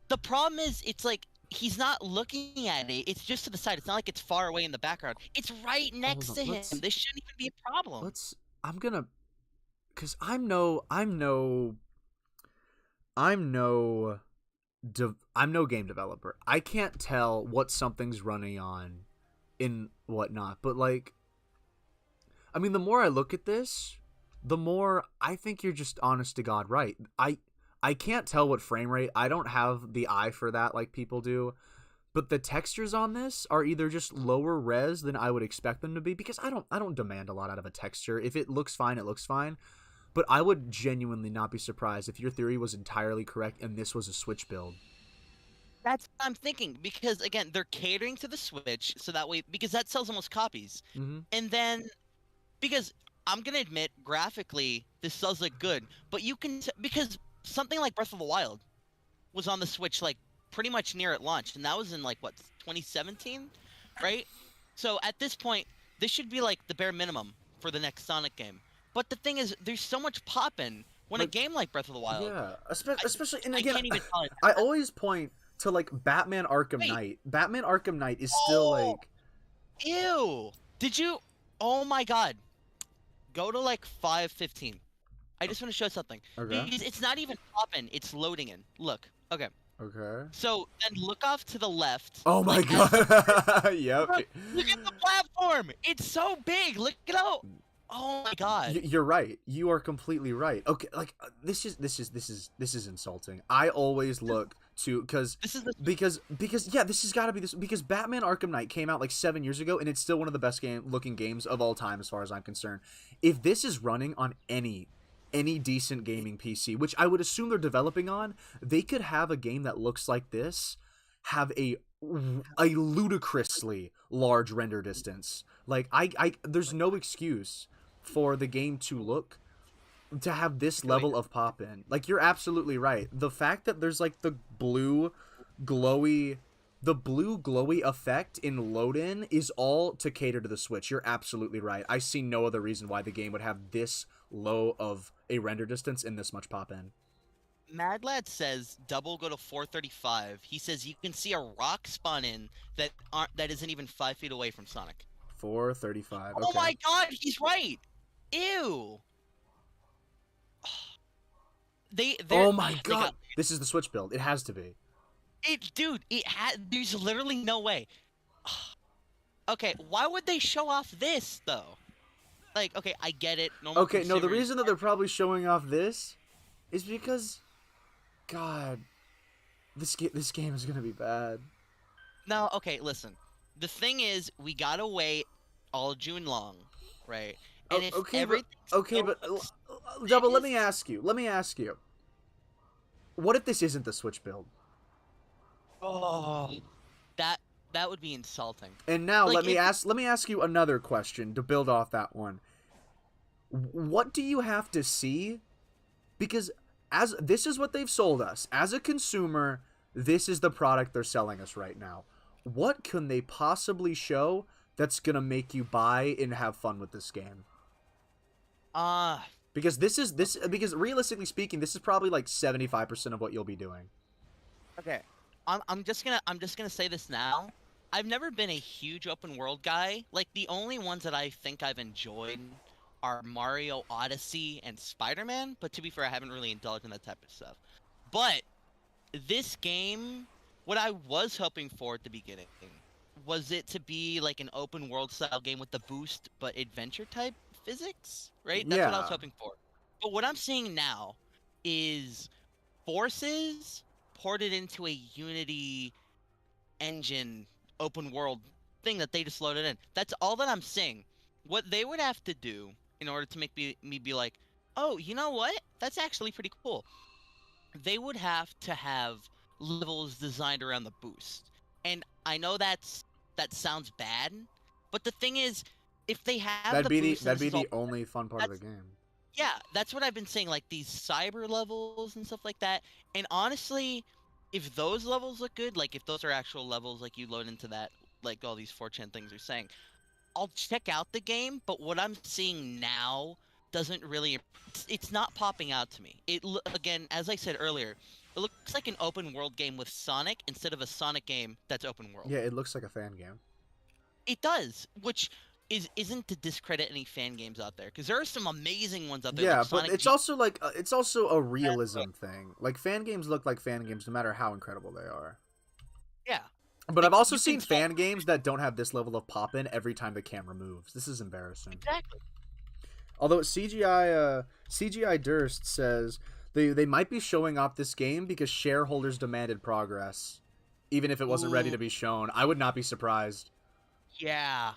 the problem is, it's like he's not looking at it. It's just to the side. It's not like it's far away in the background. It's right next to him. This shouldn't even be a problem. Cause I'm no game developer. I can't tell what something's running on in whatnot. But like, I mean, the more I look at this, the more I think you're just honest to God right. I can't tell what frame rate. I don't have the eye for that like people do. But the textures on this are either just lower res than I would expect them to be, because I don't demand a lot out of a texture. If it looks fine, it looks fine. But I would genuinely not be surprised if your theory was entirely correct and this was a Switch build. That's what I'm thinking, because again, they're catering to the Switch, so that way, because that sells the most copies. Mm-hmm. And then, because I'm gonna admit, graphically, this does look good, but you can because something like Breath of the Wild was on the Switch like pretty much near at launch, and that was in like what, 2017, right? So at this point, this should be like the bare minimum for the next Sonic game. But the thing is, there's so much poppin' when a game like Breath of the Wild. Yeah, especially, and I again, can't even tell it. I always point to like Batman Arkham Knight. Batman Arkham Knight is still like, ew. Did you? Oh my God, Go to like 5:15. I just want to show something. Okay. Because it's not even popping, it's loading in. Look. Okay. Okay. So then look off to the left. Oh my like, as god. Yep. Look at the platform. It's so big. Look at how. Oh my god. You're right. You are completely right. Okay, like this is insulting. I always look to This is the because yeah, this has got to be this because Batman Arkham Knight came out like 7 years ago and it's still one of the best looking games of all time as far as I'm concerned. If this is running on any decent gaming PC, which I would assume they're developing on, they could have a game that looks like this have a ludicrously large render distance. Like I there's no excuse for the game to have this level of pop in. Like you're absolutely right. The fact that there's like the blue glowy effect in load in is all to cater to the Switch. You're absolutely right. I see no other reason why the game would have this low of a render distance and this much pop in. Mad Lad says double go to 435. He says you can see a rock spawn in that isn't even 5 feet away from Sonic. 435. Okay. Oh my god, he's right. Ew. Oh my god. This is the Switch build. It has to be. There's literally no way. Okay, why would they show off this though? Like, okay, I get it. Okay, no, the reason that they're probably showing off this is because, God, this game is gonna be bad. No, okay, listen. The thing is, we gotta wait all June long, right? And if Double, let me ask you. What if this isn't the Switch build? Oh, that would be insulting. And now let me ask you another question to build off that one. What do you have to see? Because as this is what they've sold us as a consumer, this is the product they're selling us right now. What can they possibly show that's gonna make you buy and have fun with this game? Because because realistically speaking, this is probably like 75% of what you'll be doing. Okay. I'm just gonna say this now. I've never been a huge open world guy. Like the only ones that I think I've enjoyed are Mario Odyssey and Spider-Man, but to be fair, I haven't really indulged in that type of stuff. But this game, what I was hoping for at the beginning was it to be like an open world style game with the boost but adventure type physics, right? That's what I was hoping for. But what I'm seeing now is Forces ported into a Unity engine open world thing that they just loaded in. That's all that I'm seeing. What they would have to do in order to make me be like, oh, you know what? That's actually pretty cool. They would have to have levels designed around the boost. And I know that sounds bad, but the thing is, if they have that'd be the only fun part of the game. Yeah, that's what I've been saying, like these cyber levels and stuff like that. And honestly, if those levels look good, like if those are actual levels, like you load into that, like all these 4chan things are saying, I'll check out the game. But what I'm seeing now doesn't really, it's not popping out to me. Again, as I said earlier, it looks like an open world game with Sonic instead of a Sonic game that's open world. Yeah, it looks like a fan game. It does, which isn't to discredit any fan games out there, because there are some amazing ones out there. Yeah, like but it's also like it's also a realism thing. Like fan games look like fan games no matter how incredible they are. Yeah. But I've also seen fan games that don't have this level of pop in every time the camera moves. This is embarrassing. Exactly. Although CGI Durst says they might be showing off this game because shareholders demanded progress, even if it wasn't ready to be shown. I would not be surprised. Yeah.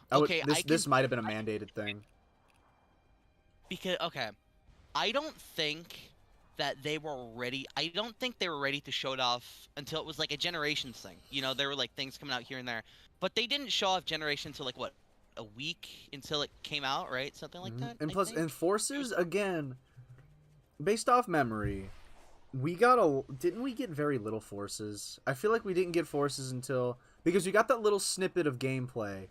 This might have been a mandated thing. Because I don't think that they were ready. I don't think they were ready to show it off until it was like a Generations thing. You know, there were like things coming out here and there, but they didn't show off Generation until like what, a week until it came out, right? Something like that. And plus, in Forces again, based off memory, didn't we get very little Forces? I feel like we didn't get Forces because we got that little snippet of gameplay,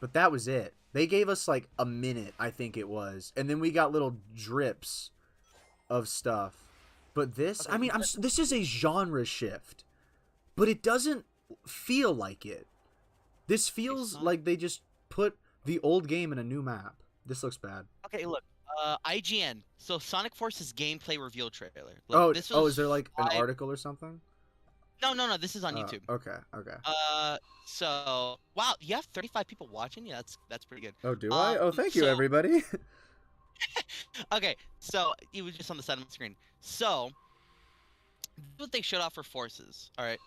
but that was it. They gave us like a minute, I think it was, and then we got little drips of stuff. But this, I mean, this is a genre shift, but it doesn't feel like it. This feels like they just put the old game in a new map. This looks bad. Okay, look, IGN. So Sonic Forces gameplay reveal trailer. Look, this was is there like an 5 article or something? No, this is on YouTube. Okay, okay. So wow, you have 35 people watching. Yeah, that's pretty good. Oh, do I? Oh, thank you, so- everybody. Okay, so it was just on the side of my screen. So this is what they showed off for Forces. All right,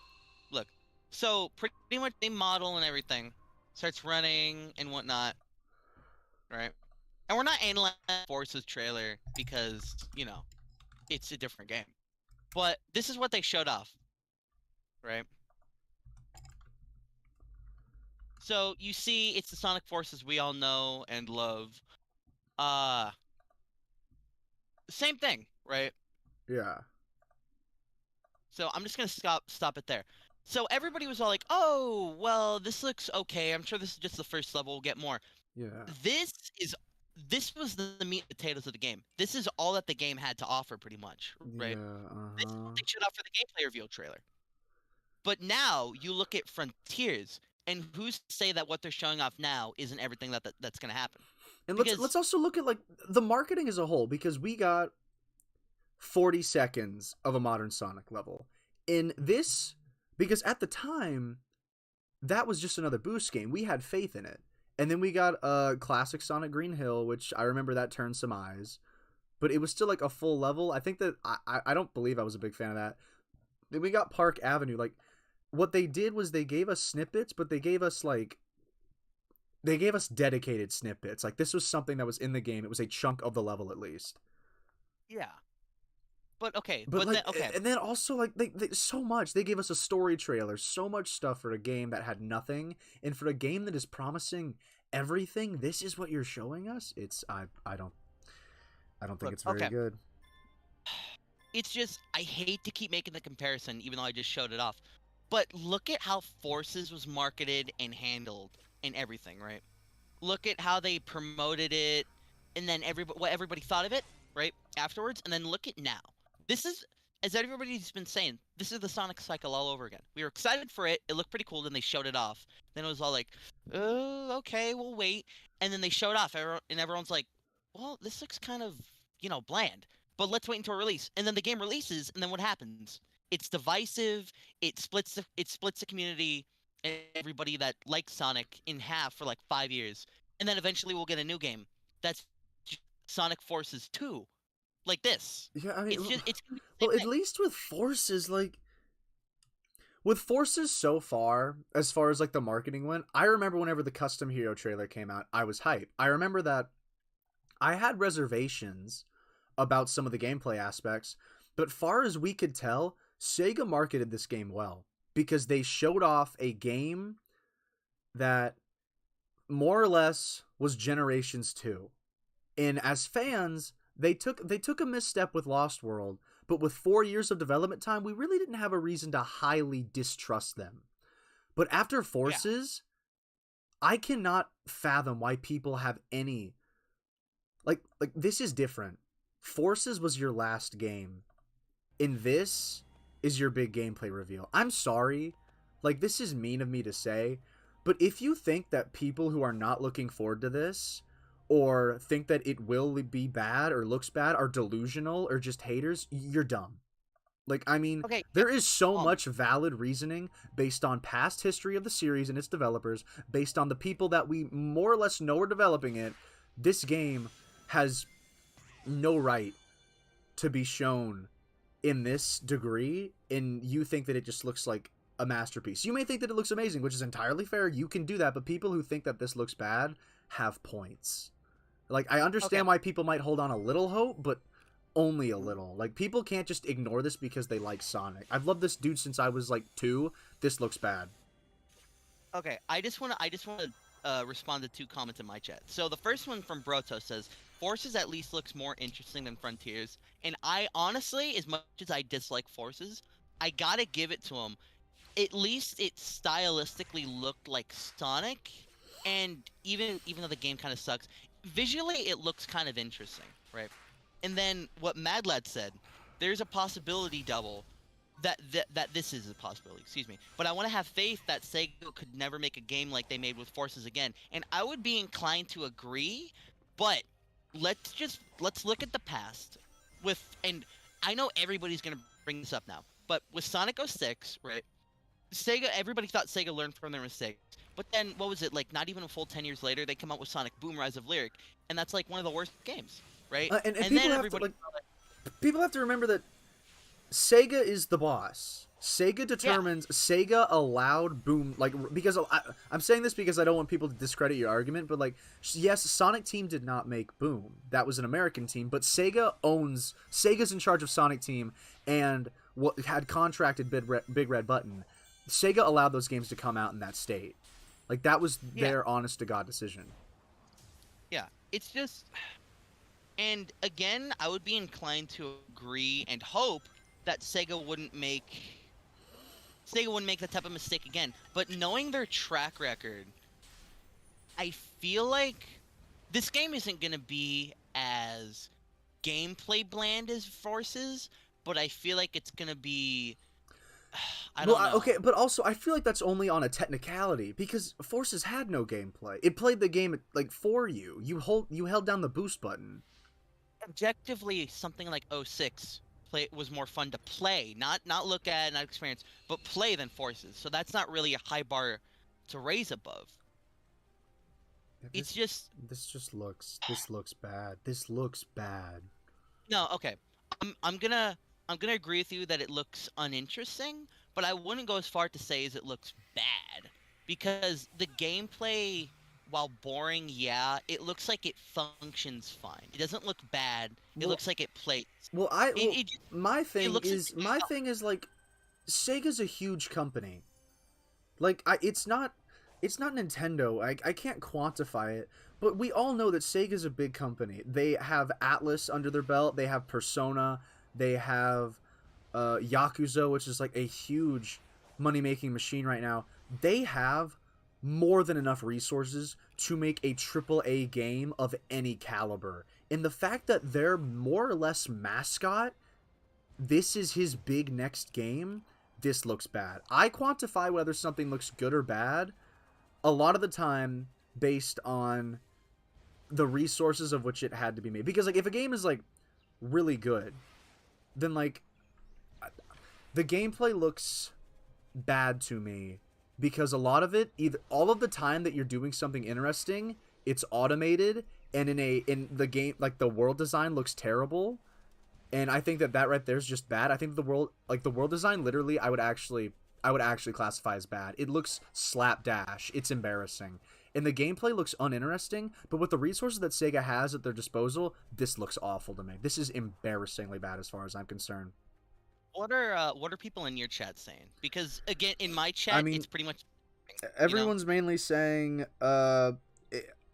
look. So pretty much they model and everything starts running and whatnot, right? And we're not analyzing Forces trailer because it's a different game. But this is what they showed off, right? So you see, it's the Sonic Forces we all know and love. Same thing, right? Yeah. So I'm just gonna stop it there. So everybody was all like, "Oh, well, this looks okay. I'm sure this is just the first level. We'll get more." Yeah. This was the meat and potatoes of the game. This is all that the game had to offer, pretty much, right? Yeah. This is what they showed off for the gameplay reveal trailer. But now you look at Frontiers, and who's to say that what they're showing off now isn't everything that's gonna happen? And Because- let's also look at like the marketing as a whole, because we got 40 seconds of a modern Sonic level. In this, because at the time, that was just another Boost game. We had faith in it. And then we got a classic Sonic Green Hill, which I remember that turned some eyes. But it was still like a full level. I think that I don't believe I was a big fan of that. Then we got Park Avenue. Like, what they did was they gave us snippets, but they gave us dedicated snippets. Like, this was something that was in the game. It was a chunk of the level at least. Yeah. But okay, But like, then, okay. and then also like they so much. They gave us a story trailer, so much stuff for a game that had nothing, and for a game that is promising everything. This is what you're showing us. It's I don't think Look, it's very okay. good. It's just I hate to keep making the comparison, even though I just showed it off. But look at how Forces was marketed and handled and everything, right? Look at how they promoted it, and then what everybody thought of it, right? Afterwards, and then look at now. This is, as everybody's been saying, this is the Sonic cycle all over again. We were excited for it. It looked pretty cool. Then they showed it off. Then it was all like, oh, okay, we'll wait. And then they showed off, and everyone's like, well, this looks kind of, bland. But let's wait until release. And then the game releases, and then what happens? It's divisive. It splits the community and everybody that likes Sonic in half for like 5 years. And then eventually we'll get a new game that's Sonic Forces 2. Like this. Yeah, I mean, It's well, at least with Forces, like with Forces so far, as far as like the marketing went, I remember whenever the Custom Hero trailer came out, I was hyped. I remember that I had reservations about some of the gameplay aspects, but far as we could tell, Sega marketed this game well, because they showed off a game that more or less was Generations 2. And as fans, they took a misstep with Lost World, but with 4 years of development time, we really didn't have a reason to highly distrust them. But after Forces, I cannot fathom why people have any like this is different. Forces was your last game, and this is your big gameplay reveal. I'm sorry, like, this is mean of me to say, but if you think that people who are not looking forward to this, or think that it will be bad or looks bad, are delusional or just haters, you're dumb. Like, I mean, Okay. there is so much valid reasoning based on past history of the series and its developers, based on the people that we more or less know are developing it. This game has no right to be shown in this degree, and you think that it just looks like a masterpiece. You may think that it looks amazing, which is entirely fair. You can do that, but people who think that this looks bad have points. Like, I understand why people might hold on a little hope, but only a little. Like, people can't just ignore this because they like Sonic. I've loved this dude since I was like 2. This looks bad. Okay, I just want to respond to 2 comments in my chat. So the first one from Broto says, Forces at least looks more interesting than Frontiers. And I honestly, as much as I dislike Forces, I gotta give it to him. At least it stylistically looked like Sonic, and even though the game kind of sucks, visually it looks kind of interesting, right? And then what Mad Lad said, there's a possibility double that this is a possibility, excuse me. But I want to have faith that Sega could never make a game like they made with Forces again. And I would be inclined to agree, but let's look at the past and I know everybody's gonna bring this up now, but with Sonic 06, right? Sega, everybody thought Sega learned from their mistakes. But then, what was it, like, not even a full 10 years later, they come out with Sonic Boom Rise of Lyric, and that's, like, one of the worst games, right? And And people then have everybody... to people have to remember that Sega is the boss. Sega determines. Sega allowed Boom, like, because I'm saying this because I don't want people to discredit your argument, but like, yes, Sonic Team did not make Boom. That was an American team, but Sega's in charge of Sonic Team and what had contracted Big Red Button. Sega allowed those games to come out in that state. Like, that was their honest to God decision. Yeah, it's just... And again, I would be inclined to agree and hope that Sega wouldn't make that type of mistake again. But knowing their track record, I feel like this game isn't going to be as gameplay bland as Forces, but I feel like it's going to be... I don't know. Okay, but also I feel like that's only on a technicality because Forces had no gameplay. It played the game like for you. You held down the boost button. Objectively, something like 06 was more fun to play, not look at, not experience, but play than Forces. So that's not really a high bar to raise above. It's just this looks bad. This looks bad. no, okay. I'm gonna agree with you that it looks uninteresting, but I wouldn't go as far to say as it looks bad because the gameplay, while boring, it looks like it functions fine. It doesn't look bad. It looks like it plays. Well, my thing is like, Sega's a huge company. Like, it's not Nintendo. I can't quantify it, but we all know that Sega's a big company. They have Atlas under their belt. They have Persona. They have Yakuza, which is like a huge money-making machine right now. They have more than enough resources to make a AAA game of any caliber. And the fact that they're more or less mascot, this is his big next game, this looks bad. I quantify whether something looks good or bad a lot of the time based on the resources of which it had to be made. Because like if a game is like really good, then like the gameplay looks bad to me because a lot of it, all of the time that you're doing something interesting, it's automated, and in the game, like the world design looks terrible, and I think that right there is just bad. I think the world design, literally, I would actually classify as bad. It looks slapdash. It's embarrassing, and the gameplay looks uninteresting. But with the resources that Sega has at their disposal, this looks awful to me. This is embarrassingly bad as far as I'm concerned. What are people in your chat saying? Because again, in my chat, it's pretty much everyone's mainly saying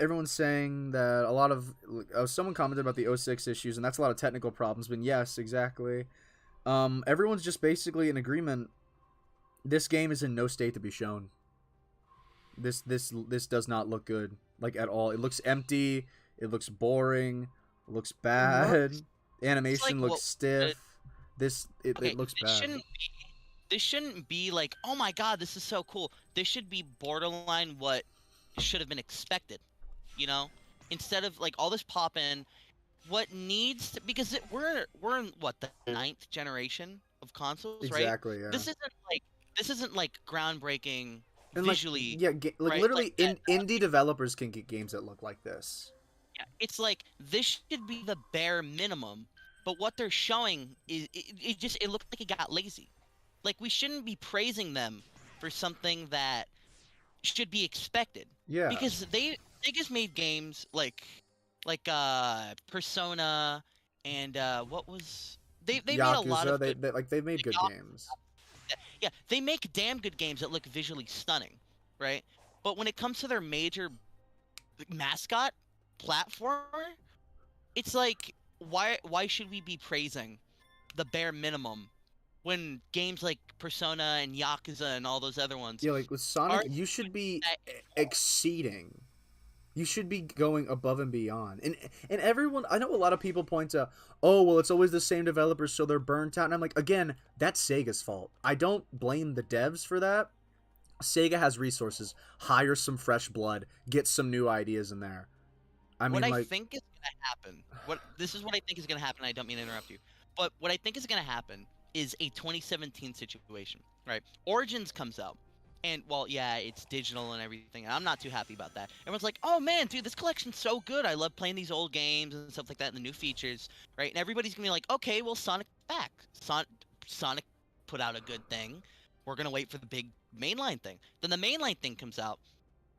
everyone's saying that a lot of someone commented about the 06 issues, and that's a lot of technical problems. But yes, exactly. Everyone's just basically in agreement. This game is in no state to be shown. This does not look good, like, at all. It looks empty. It looks boring. It looks bad. Animation looks stiff. It looks bad. This shouldn't be like, oh my god, this is so cool. This should be borderline what should have been expected, you know? Instead of like all this poppin', what needs to, because we're in what, the 9th generation of consoles, right? Exactly. Yeah. This isn't like groundbreaking and visually. Right? Literally, indie developers can get games that look like this. Yeah, it's like this should be the bare minimum. But what they're showing is it looked like it got lazy. Like, we shouldn't be praising them for something that should be expected. Yeah. Because they just made games like Persona and what was they Yakuza, made a lot of they've made good games. Yeah, they make damn good games that look visually stunning, right? But when it comes to their major mascot platformer, it's like, why should we be praising the bare minimum when games like Persona and Yakuza and all those other ones... Yeah, like with Sonic, you should be exceeding. You should be going above and beyond. And everyone, I know a lot of people point to, oh, well, it's always the same developers, so they're burnt out. And I'm like, again, that's Sega's fault. I don't blame the devs for that. Sega has resources. Hire some fresh blood. Get some new ideas in there. I what mean, I like, think is gonna happen. This is what I think is gonna happen. I don't mean to interrupt you, but what I think is gonna happen is a 2017 situation, right? Origins comes out, and well, yeah, it's digital and everything. And I'm not too happy about that. Everyone's like, "Oh man, dude, this collection's so good. I love playing these old games and stuff like that, and the new features, right?" And everybody's gonna be like, "Okay, well, Sonic back. Sonic put out a good thing. We're gonna wait for the big mainline thing." Then the mainline thing comes out,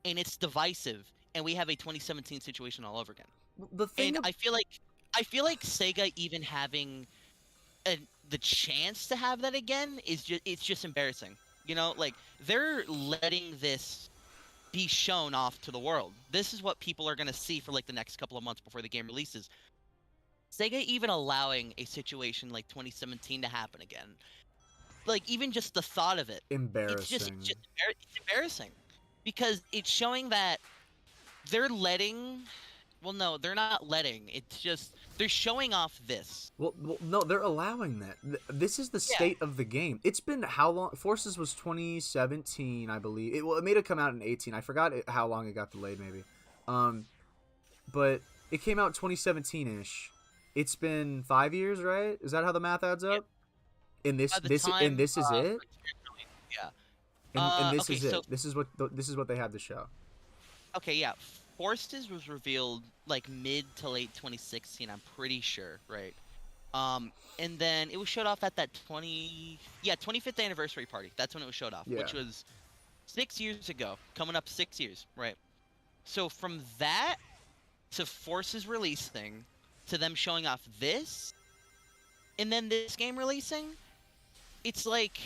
and it's divisive, and we have a 2017 situation all over again. the thing. And I feel like Sega even having the chance to have that again is just embarrassing. You know, like they're letting this be shown off to the world. This is what people are going to see for like the next couple of months before the game releases. Sega even allowing a situation like 2017 to happen again. Like even just the thought of it, Embarrassing. it's embarrassing because it's showing that they're letting. Well, no, they're not letting. It's just they're showing off this. Well, no, they're allowing that. This is the Yeah. state of the game. It's been how long? Forces was 2017, I believe. It made it come out in 18. I forgot how long it got delayed, maybe. But it came out 2017-ish. It's been 5 years, right? Is that how the math adds up? And this By the this time, and this is it. yeah. And this Okay, is it. so This is what they have to show. okay, yeah. Forces was revealed like mid to late 2016. I'm pretty sure, right? And then it was showed off at that 25th anniversary party. That's when it was showed off, which Yeah. was 6 years ago, coming up 6 years, right? So from that to Forces releasing to them showing off this, and then this game releasing, it's like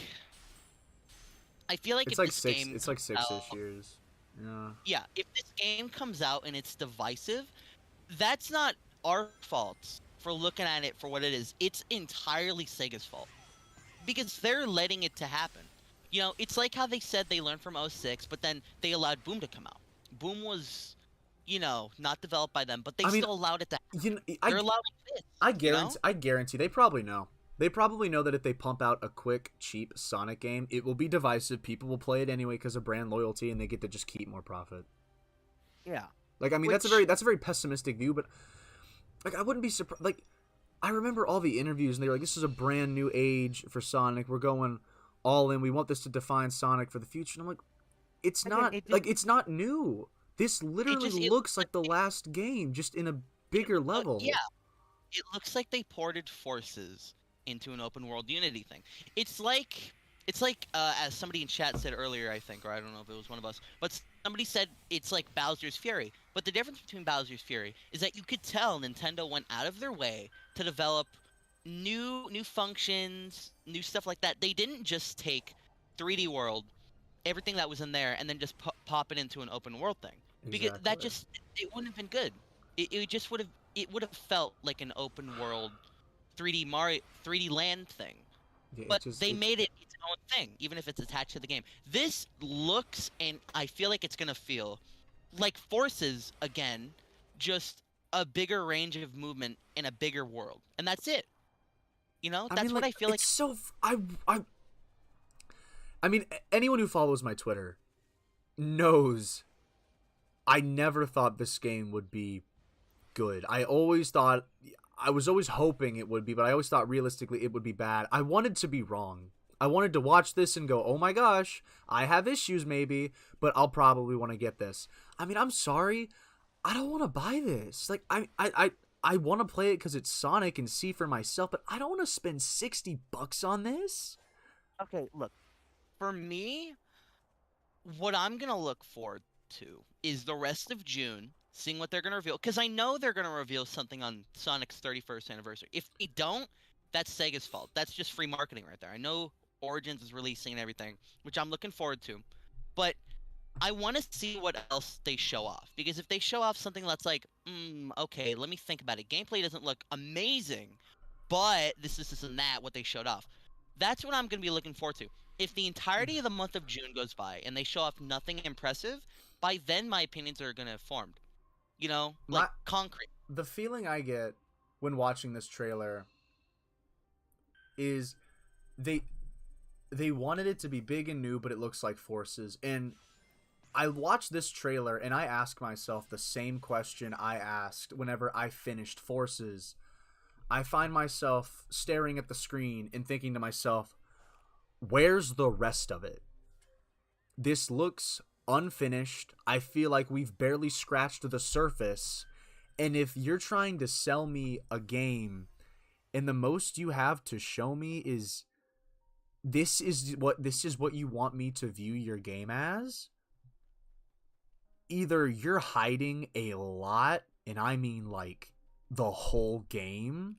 I feel like It's if like this six. game It's like comes out, 6-ish years. Yeah. yeah, if this game comes out and it's divisive, that's not our fault for looking at it for what it is. It's entirely Sega's fault because they're letting it to happen. You know, it's like how they said they learned from '06, but then they allowed Boom to come out. Boom was, not developed by them, but they I mean, still allowed it to. You know, They're allowing this. I guarantee they probably know. They probably know that if they pump out a quick, cheap Sonic game, it will be divisive. People will play it anyway because of brand loyalty, and they get to just keep more profit. Yeah. Like, I mean, that's a Which- very pessimistic view, but like, I wouldn't be surprised. Like, I remember all the interviews, and they were like, "This is a brand new age for Sonic. We're going all in. We want this to define Sonic for the future." And I'm like, it's Again, not it like it's not new. This literally it looks like the last game, just in a bigger level. Yeah. It looks like they ported Forces into an open world Unity thing. It's like as somebody in chat said earlier, I think, or I don't know if it was one of us, but somebody said it's like Bowser's Fury. But the difference between Bowser's Fury is that you could tell Nintendo went out of their way to develop new functions, new stuff like that. They didn't just take 3D World, everything that was in there, and then just pop it into an open world thing. Because that Exactly. just it wouldn't have been good. It just would have felt like an open world 3D Mario 3D Land thing. Yeah, But they made it its own thing, even if it's attached to the game. This looks, and I feel like it's gonna feel like Forces again, just a bigger range of movement in a bigger world, and that's it. That's mean, what like, I feel like. it's so I mean, anyone who follows my Twitter knows I never thought this game would be good. I was always hoping it would be, but I always thought realistically it would be bad. I wanted to be wrong. I wanted to watch this and go, "Oh my gosh, I have issues maybe, but I'll probably want to get this." I mean, I'm sorry. I don't want to buy this. Like, I want to play it because it's Sonic and see for myself, but I don't want to spend $60 on this. Okay, look, for me, what I'm gonna look forward to is the rest of June, seeing what they're gonna reveal. Because I know they're gonna reveal something on Sonic's 31st anniversary. If they don't, that's Sega's fault. That's just free marketing right there. I know Origins is releasing and everything, which I'm looking forward to. But I want to see what else they show off. Because if they show off something that's like, okay, let me think about it. Gameplay doesn't look amazing, but this and that, what they showed off. That's what I'm going to be looking forward to. If the entirety of the month of June goes by and they show off nothing impressive, by then my opinions are going to have formed. Like concrete. The feeling I get when watching this trailer is they wanted it to be big and new, but it looks like Forces. And I watch this trailer and I ask myself the same question I asked whenever I finished Forces. I find myself staring at the screen and thinking to myself, where's the rest of it? This looks unfinished. I feel like we've barely scratched the surface. And if you're trying to sell me a game and the most you have to show me is this is what you want me to view your game as, either you're hiding a lot, and I mean like the whole game,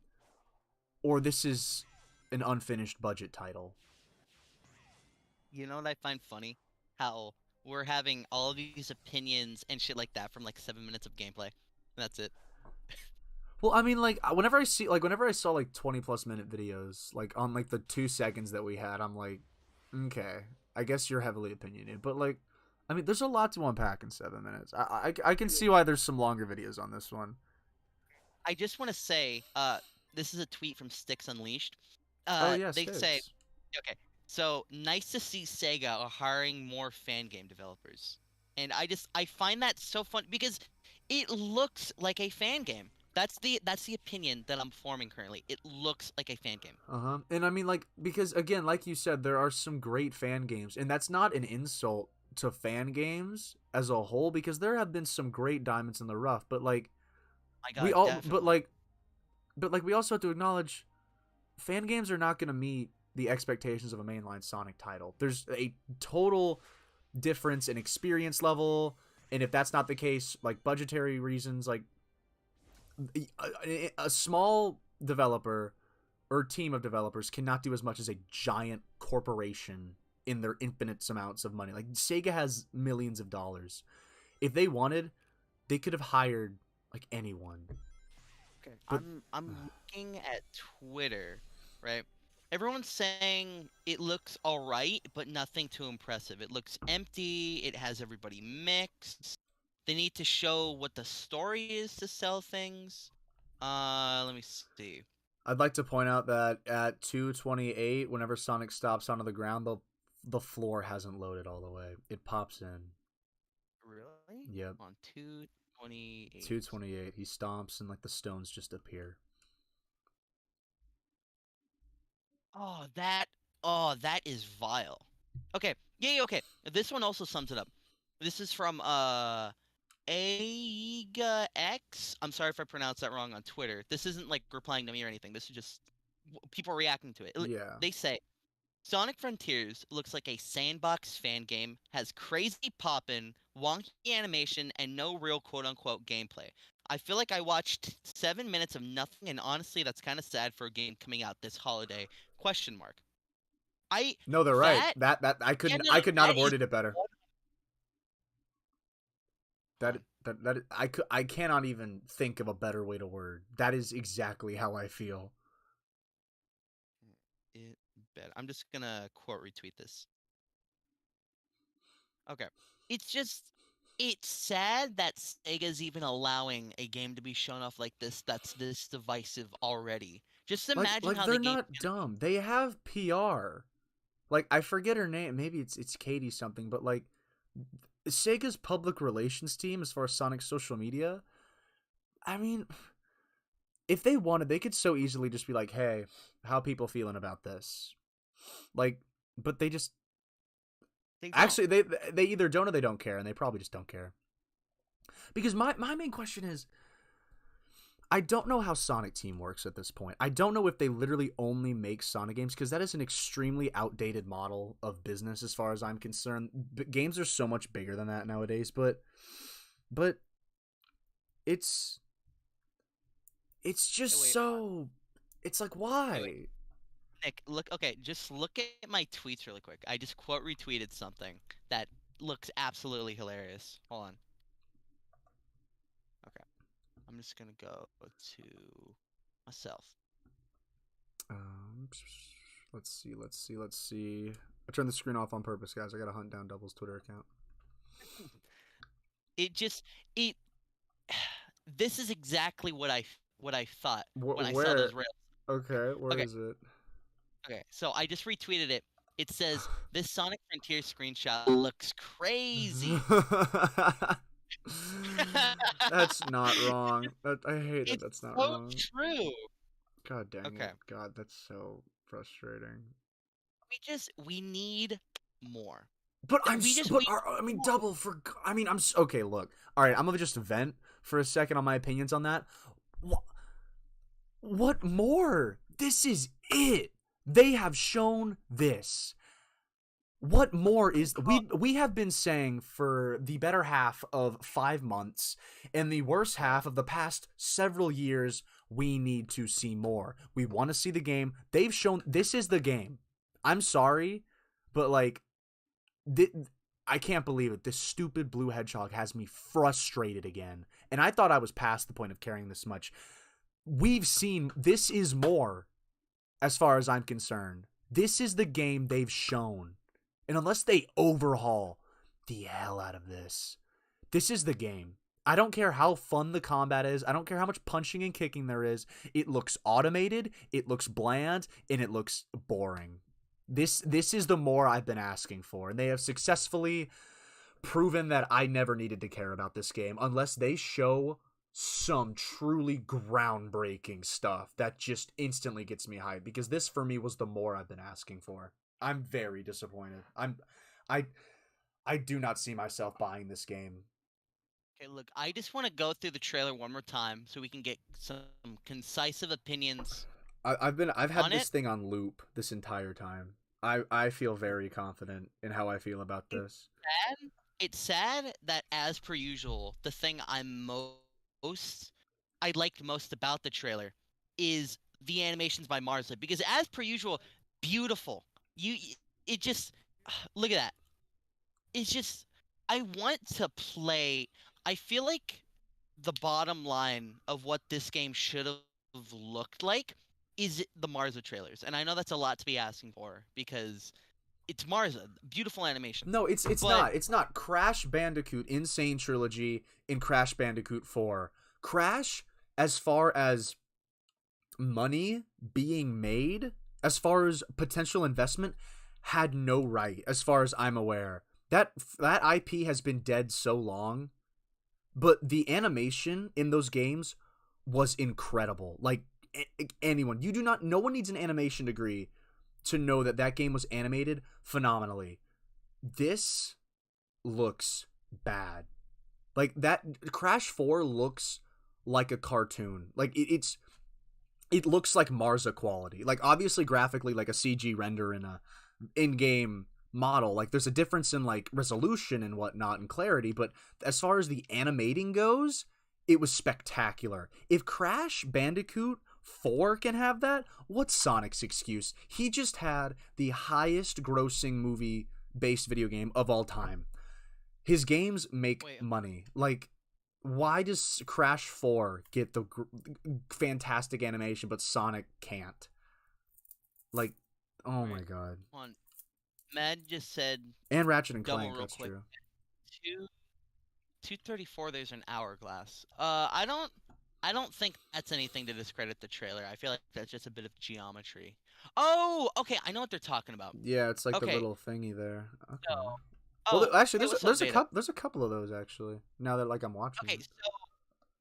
or this is an unfinished budget title. You know what I find funny? How we're having all of these opinions and shit like that from like 7 minutes of gameplay. That's it. Well, I mean, like whenever I saw like 20+ minute videos, like on like the 2 seconds that we had, I'm like, okay, I guess you're heavily opinionated, but like, I mean, there's a lot to unpack in 7 minutes. I can see why there's some longer videos on this one. I just want to say, this is a tweet from Sticks Unleashed. Oh yeah, They say, Sticks. okay, so nice to see Sega are hiring more fan game developers, and I find that so fun because it looks like a fan game. That's the opinion that I'm forming currently. It looks like a fan game. And I mean, like, because again, like you said, there are some great fan games, and that's not an insult to fan games as a whole, because there have been some great diamonds in the rough. But like, My God, we all, definitely. but like, we also have to acknowledge, fan games are not going to meet the expectations of a mainline Sonic title. There's a total difference in experience level, and if that's not the case, like budgetary reasons, like a small developer or team of developers cannot do as much as a giant corporation in their infinite amounts of money. Like Sega has millions of dollars. If they wanted, they could have hired like anyone. Okay, But I'm looking at Twitter, right? Everyone's saying it looks all right, but nothing too impressive. It looks empty. It has everybody mixed. They need to show what the story is to sell things. Let me see. I'd like to point out that at 2:28, whenever Sonic stops onto the ground, the floor hasn't loaded all the way. It pops in. Really? Yep. On 228. 2:28. He stomps and like the stones just appear. Oh, that is vile. Okay. Yeah, okay. This one also sums it up. This is from Aiga X. I'm sorry if I pronounced that wrong on Twitter. This isn't like replying to me or anything. This is just people reacting to it. Yeah. They say Sonic Frontiers looks like a sandbox fan game, has crazy poppin', wonky animation, and no real quote-unquote gameplay. I feel like I watched 7 minutes of nothing, and honestly, that's kind of sad for a game coming out this holiday. Question mark. I No, they're right. that That yeah, no, I no, could not that have is worded it better. fun. I cannot even think of a better way to word. That is exactly how I feel. It bet. I'm just gonna quote retweet this. Okay. It's sad that Sega's even allowing a game to be shown off like that's this divisive already. Just imagine how the They're game. not dumb. They have PR. Like I forget her name. Maybe it's Katie something. But like Sega's public relations team, as far as Sonic's social media, I mean, if they wanted, they could so easily just be like, "Hey, how people feeling about this?" Like, but they just They don't. actually they either don't or they don't care, and they probably just don't care. Because my main question is, I don't know how Sonic Team works at this point. I don't know if they literally only make Sonic games, because that is an extremely outdated model of business as far as I'm concerned. Games are so much bigger than that nowadays, but it's just Wait, so it's like, why? wait. Nick, look. Okay, just look at my tweets really quick. I just quote retweeted something that looks absolutely hilarious. Hold on. Okay, I'm just gonna go to myself. Um, let's see. I turned the screen off on purpose, guys. I gotta hunt down Double's Twitter account. It just it. This is exactly what I thought when I saw Where? those rails. Okay, where Okay. is it? Okay, so I just retweeted it. It says this Sonic Frontier screenshot looks crazy. That's not wrong. I hate that It's that's not so wrong. true. God dang Okay. it. God, that's so frustrating. We need more. But We I mean, more. double for. I mean, okay. Look, all right. I'm gonna just vent for a second on my opinions on that. What more? This is it. They have shown this. What more is we have been saying for the better half of 5 months and the worst half of the past several years, we need to see more. We want to see the game. They've shown this is the game. I'm sorry, but like I can't believe it. This stupid blue hedgehog has me frustrated again. And I thought I was past the point of caring this much. We've seen this is more as far as I'm concerned. This is the game they've shown. And unless they overhaul the hell out of this, this is the game. I don't care how fun the combat is. I don't care how much punching and kicking there is. It looks automated, it looks bland, and it looks boring. This is the more I've been asking for. And they have successfully proven that I never needed to care about this game unless they show some truly groundbreaking stuff that just instantly gets me hyped, because this for me was the more I've been asking for. I'm very disappointed. I do not see myself buying this game. Okay, look, I just want to go through the trailer one more time so we can get some concisive opinions I've had on this it. thing on loop this entire time. I feel very confident in how I feel about this. It's sad that, as per usual, the thing I liked most about the trailer is the animations by Marza, because as per usual, beautiful. It just look at that. It's just I want to play. I feel like the bottom line of what this game should have looked like is the Marza trailers, and I know that's a lot to be asking for because it's Marza, beautiful animation. No, it's But not. It's not. Crash Bandicoot Insane Trilogy in Crash Bandicoot 4. Crash, as far as money being made, as far as potential investment, had no right, as far as I'm aware. That IP has been dead so long, but the animation in those games was incredible. Like anyone, no one needs an animation degree to know that that game was animated phenomenally. This looks bad. Like that Crash 4 looks like a cartoon. Like it looks like Marza quality. Like obviously graphically like a CG render in a in-game model. Like there's a difference in like resolution and whatnot and clarity, but as far as the animating goes, it was spectacular. If Crash Bandicoot 4 can have that, what's Sonic's excuse? He just had the highest grossing movie based video game of all time. His games make money. Like, why does Crash 4 get the fantastic animation but Sonic can't? Like, oh my god. on Mad just said And Ratchet and double Clank, real that's quick. true. 234. There's an hourglass. I don't think that's anything to discredit the trailer. I feel like that's just a bit of geometry. Oh, okay. I know what they're talking about. Yeah, it's like the Okay. little thingy there. Okay. So, Well, actually, hey, what's up, there's Zeta? a couple of those actually. Now that like I'm watching. Okay, it. so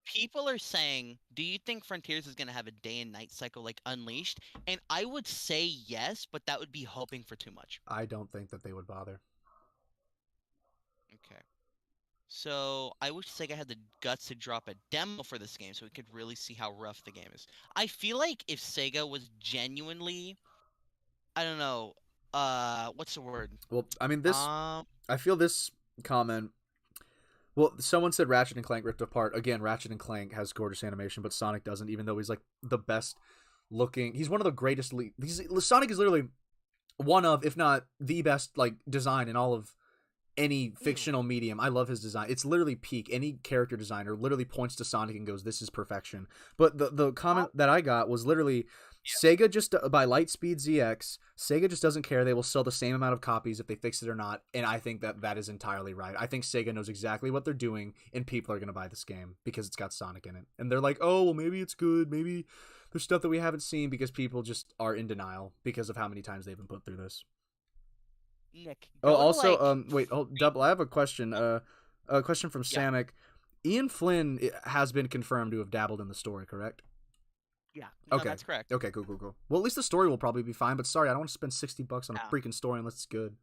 people are saying, do you think Frontiers is gonna have a day and night cycle like Unleashed? And I would say yes, but that would be hoping for too much. I don't think that they would bother. Okay. So I wish Sega had the guts to drop a demo for this game so we could really see how rough the game is. I feel like if Sega was genuinely, I don't know, what's the word? Well, I mean this. I feel this comment. Well, someone said Ratchet and Clank ripped apart. Again, Ratchet and Clank has gorgeous animation, but Sonic doesn't. Even though he's like the best looking, he's one of the greatest. Sonic is literally one of, if not the best, like design in all of any fictional medium. I love his design. It's literally peak. Any character designer literally points to Sonic and goes, "This is perfection." But the comment that I got was literally Sega just by Lightspeed ZX. Sega just doesn't care. They will sell the same amount of copies if they fix it or not. And I think that is entirely right. I think Sega knows exactly what they're doing, and people are going to buy this game because it's got Sonic in it. And they're like, "Oh, well, maybe it's good. Maybe there's stuff that we haven't seen," because people just are in denial because of how many times they've been put through this. Nick, Oh, go to also, like wait, hold, double. I have a question. A question from yeah, Samick. Ian Flynn has been confirmed to have dabbled in the story, correct? yeah. No, Okay. that's correct. Okay, cool, cool, cool. Well, at least the story will probably be fine. But sorry, I don't want to spend $60 on a Yeah. freaking story unless it's good.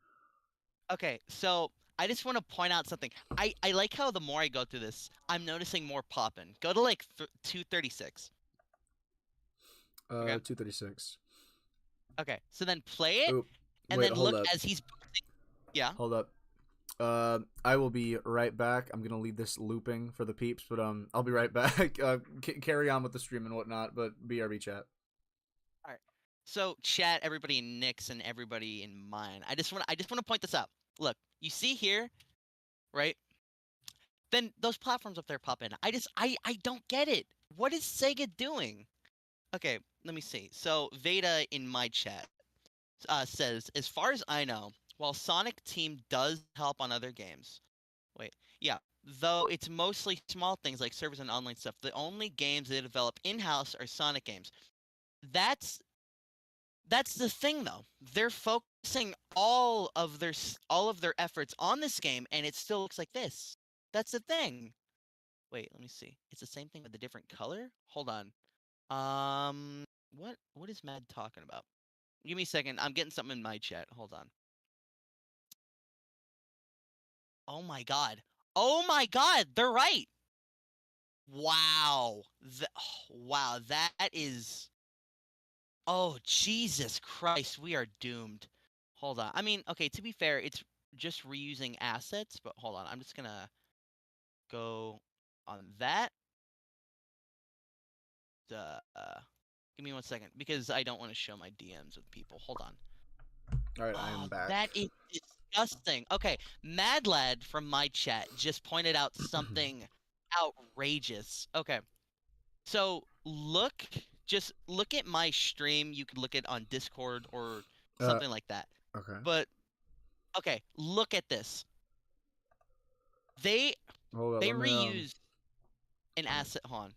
Okay, so I just want to point out something. I like how the more I go through this, I'm noticing more popping. Go to like 236. Okay. 236. Okay. So then play it, Oh, and wait, then hold look up, as he's. Yeah. hold up. I will be right back. I'm gonna leave this looping for the peeps, but I'll be right back. Carry on with the stream and whatnot, but BRB chat. All right. So chat, everybody in Nick's and everybody in mine. I just want to point this out. Look, you see here, right? Then those platforms up there pop in. I don't get it. What is Sega doing? Okay, let me see. So Veda in my chat says, as far as I know, while Sonic Team does help on other games, wait, yeah, though it's mostly small things like servers and online stuff, the only games they develop in-house are Sonic games. That's the thing though. They're focusing all of their efforts on this game and it still looks like this. That's the thing. Wait, let me see. It's the same thing with a different color? Hold on. What is Mad talking about? Give me a second. I'm getting something in my chat. Hold on. Oh my god. Oh my god, they're right. Wow. Wow, that is. Oh, Jesus Christ, we are doomed. Hold on. I mean, okay, to be fair, it's just reusing assets, but hold on. I'm just gonna go on that. Give me 1 second, because I don't want to show my DMs with people. Hold on. All right, I Oh, am back. that is disgusting. Okay, Mad Lad from my chat just pointed out something outrageous. Okay, so just look at my stream. You could look at on Discord or something like that. Okay. But okay, look at this. They Hold on. they Let me, reused an asset, Han.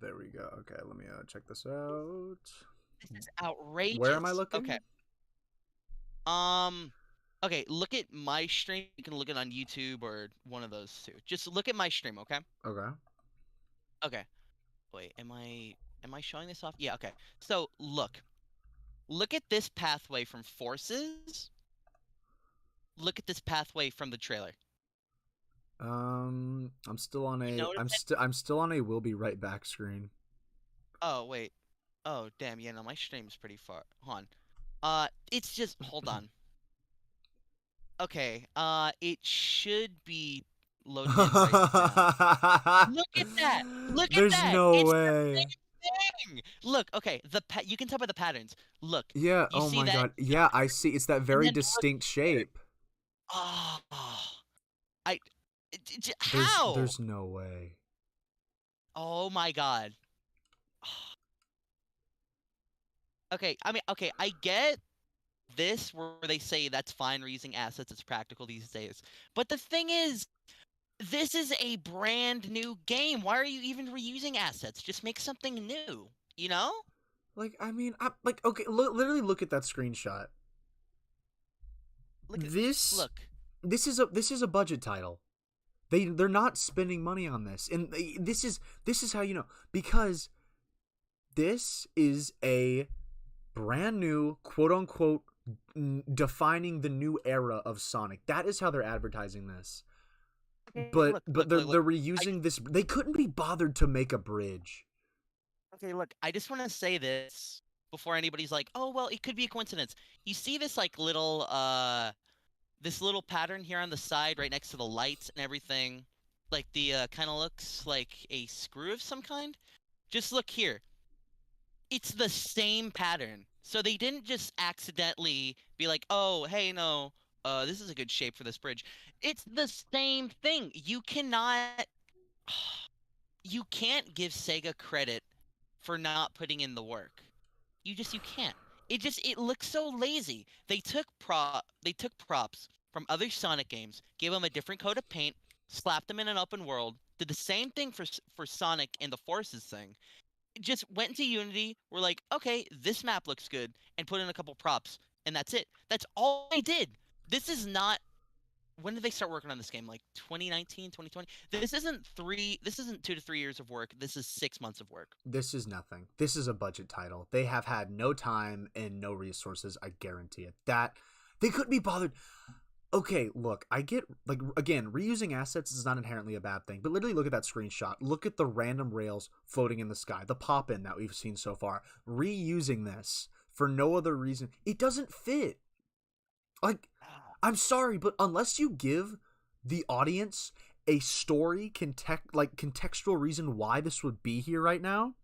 There we go. Okay, let me check this out. This is outrageous. Where am I looking? Okay. Okay, look at my stream. You can look it on YouTube or one of those two. Just look at my stream, okay? Okay. Okay. Wait, am I showing this off? Yeah, okay. So, look. Look at this pathway from Forces. Look at this pathway from the trailer. I'm still on You notice it? I'm still on a will be right back screen. Oh, wait. Oh, damn. Yeah, no, my stream's pretty far. Hold on. It's just hold on. Okay. It should be loading in right now. Look at that. Look at There's that. no It's way. the same thing. Look, okay. You can tell by the patterns. Look. Yeah. You Oh see my that? god. Yeah, I see. It's that very then look distinct shape. Oh, I. How? There's no way. Oh my god. Okay, I mean, okay, I get this where they say that's fine reusing assets, it's practical these days. But the thing is, this is a brand new game. Why are you even reusing assets? Just make something new, you know? Like, I mean, okay, literally look at that screenshot. Look. This is a budget title. They're not spending money on this, and this is how you know, because this is a brand new, quote unquote, defining the new era of Sonic. That is how they're advertising this. Okay, But look, they're reusing this. They couldn't be bothered to make a bridge. Okay, look, I just want to say this before anybody's like, "Oh, well, it could be a coincidence." You see this like little this little pattern here on the side right next to the lights and everything? Like the kind of looks like a screw of some kind. Just look here. It's the same pattern. So they didn't just accidentally be like, "Oh, hey, no, this is a good shape for this bridge." It's the same thing. You can't give Sega credit for not putting in the work. You can't. It looks so lazy. They took props from other Sonic games, gave them a different coat of paint, slapped them in an open world, did the same thing for Sonic and the Forces thing. Just went into Unity, were like, okay, this map looks good, and put in a couple props, and that's it. That's all they did. this is not. When did they start working on this game? Like 2019, 2020? This isn't 2 to 3 years of work. This is 6 months of work. This is nothing. This is a budget title. They have had no time and no resources, I guarantee it. That they couldn't be bothered. Okay, look, I get, like, again, reusing assets is not inherently a bad thing, but literally look at that screenshot. Look at the random rails floating in the sky, the pop-in that we've seen so far. Reusing this for no other reason. It doesn't fit. Like, I'm sorry, but unless you give the audience a story, contextual reason why this would be here right now,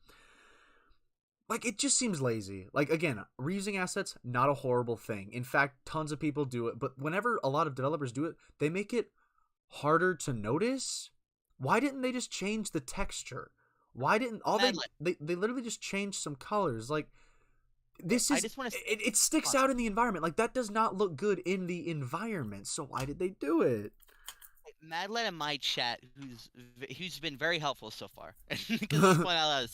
like, it just seems lazy. Like, again, reusing assets, not a horrible thing. In fact, tons of people do it, but whenever a lot of developers do it, they make it harder to notice. Why didn't they just change the texture? Why didn't they literally just changed some colors? Like, this I is just want to. it sticks out in the environment. Like, that does not look good in the environment. So why did they do it? Madlet in my chat, who's been very helpful so far, because he's pointed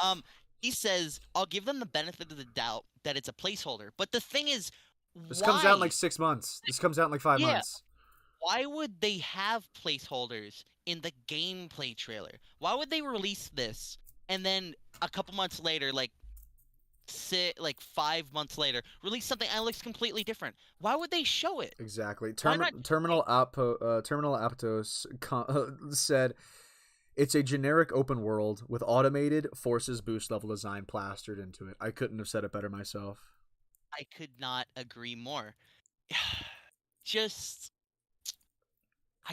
out he says I'll give them the benefit of the doubt that it's a placeholder. But the thing is, This why? comes out in like 6 months. This comes out in like 5 Yeah. months. Why would they have placeholders in the gameplay trailer? Why would they release this and then a couple months later, like 5 months later, release something that looks completely different? Why would they show it? Exactly. Why not- Terminal Aptos said it's a generic open world with automated forces boost level design plastered into it. I couldn't have said it better myself. I could not agree more. I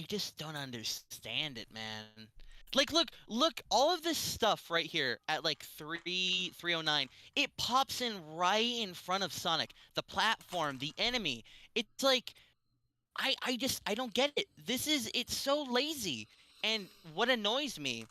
just don't understand it, man. Like, look, all of this stuff right here at like 309, it pops in right in front of Sonic. The platform, the enemy. It's like, I don't get it. It's so lazy. And what annoys me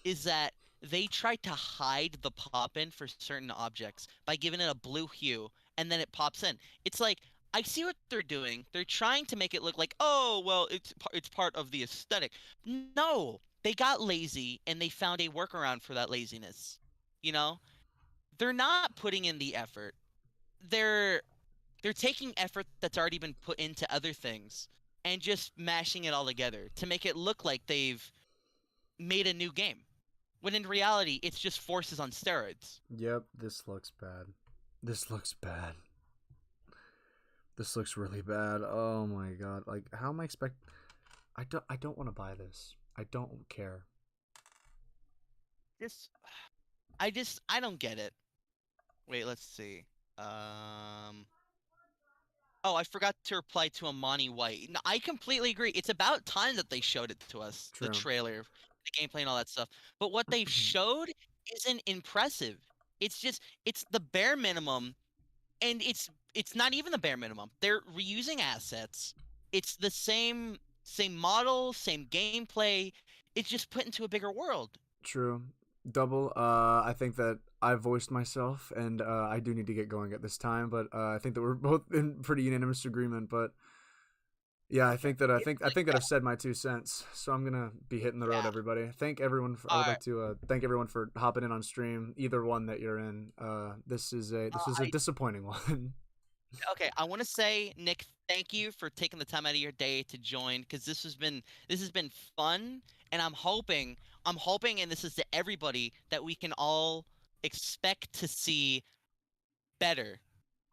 is that they try to hide the pop-in for certain objects by giving it a blue hue, and then it pops in. It's like, I see what they're doing. They're trying to make it look like, oh, well, it's part of the aesthetic. No, they got lazy and they found a workaround for that laziness. You know, they're not putting in the effort. They're taking effort that's already been put into other things and just mashing it all together to make it look like they've made a new game. When in reality, it's just forces on steroids. Yep, this looks bad. This looks bad. This looks really bad. Oh my god. Like, how am I I don't want to buy this. I don't care. I don't get it. Wait, let's see. Oh, I forgot to reply to Amani White. No, I completely agree. It's about time that they showed it to us, True. the trailer, the gameplay, and all that stuff. But what they've showed isn't impressive. It's the bare minimum, and it's not even the bare minimum. They're reusing assets. It's the same model, same gameplay. It's just put into a bigger world. True. Double, I think that I voiced myself, and I do need to get going at this time, but I think that we're both in pretty unanimous agreement. But yeah, I think that I've said my 2 cents, so I'm gonna be hitting the road, Yeah. everybody. Thank everyone. I would like to thank everyone for hopping in on stream, either one that you're in. This is a disappointing one. Okay, I want to say, Nick, thank you for taking the time out of your day to join, because this has been fun, and I'm hoping, and this is to everybody, that we can all expect to see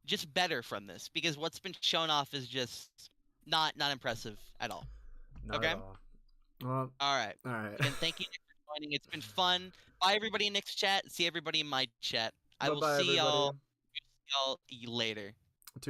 just better from this, because what's been shown off is just not impressive at all. Not Okay. at all. Well, All right. all right. And thank you, Nick, for joining. It's been fun. Bye, everybody in Nick's chat. See everybody in my chat. I will Bye-bye, see y'all everybody. later.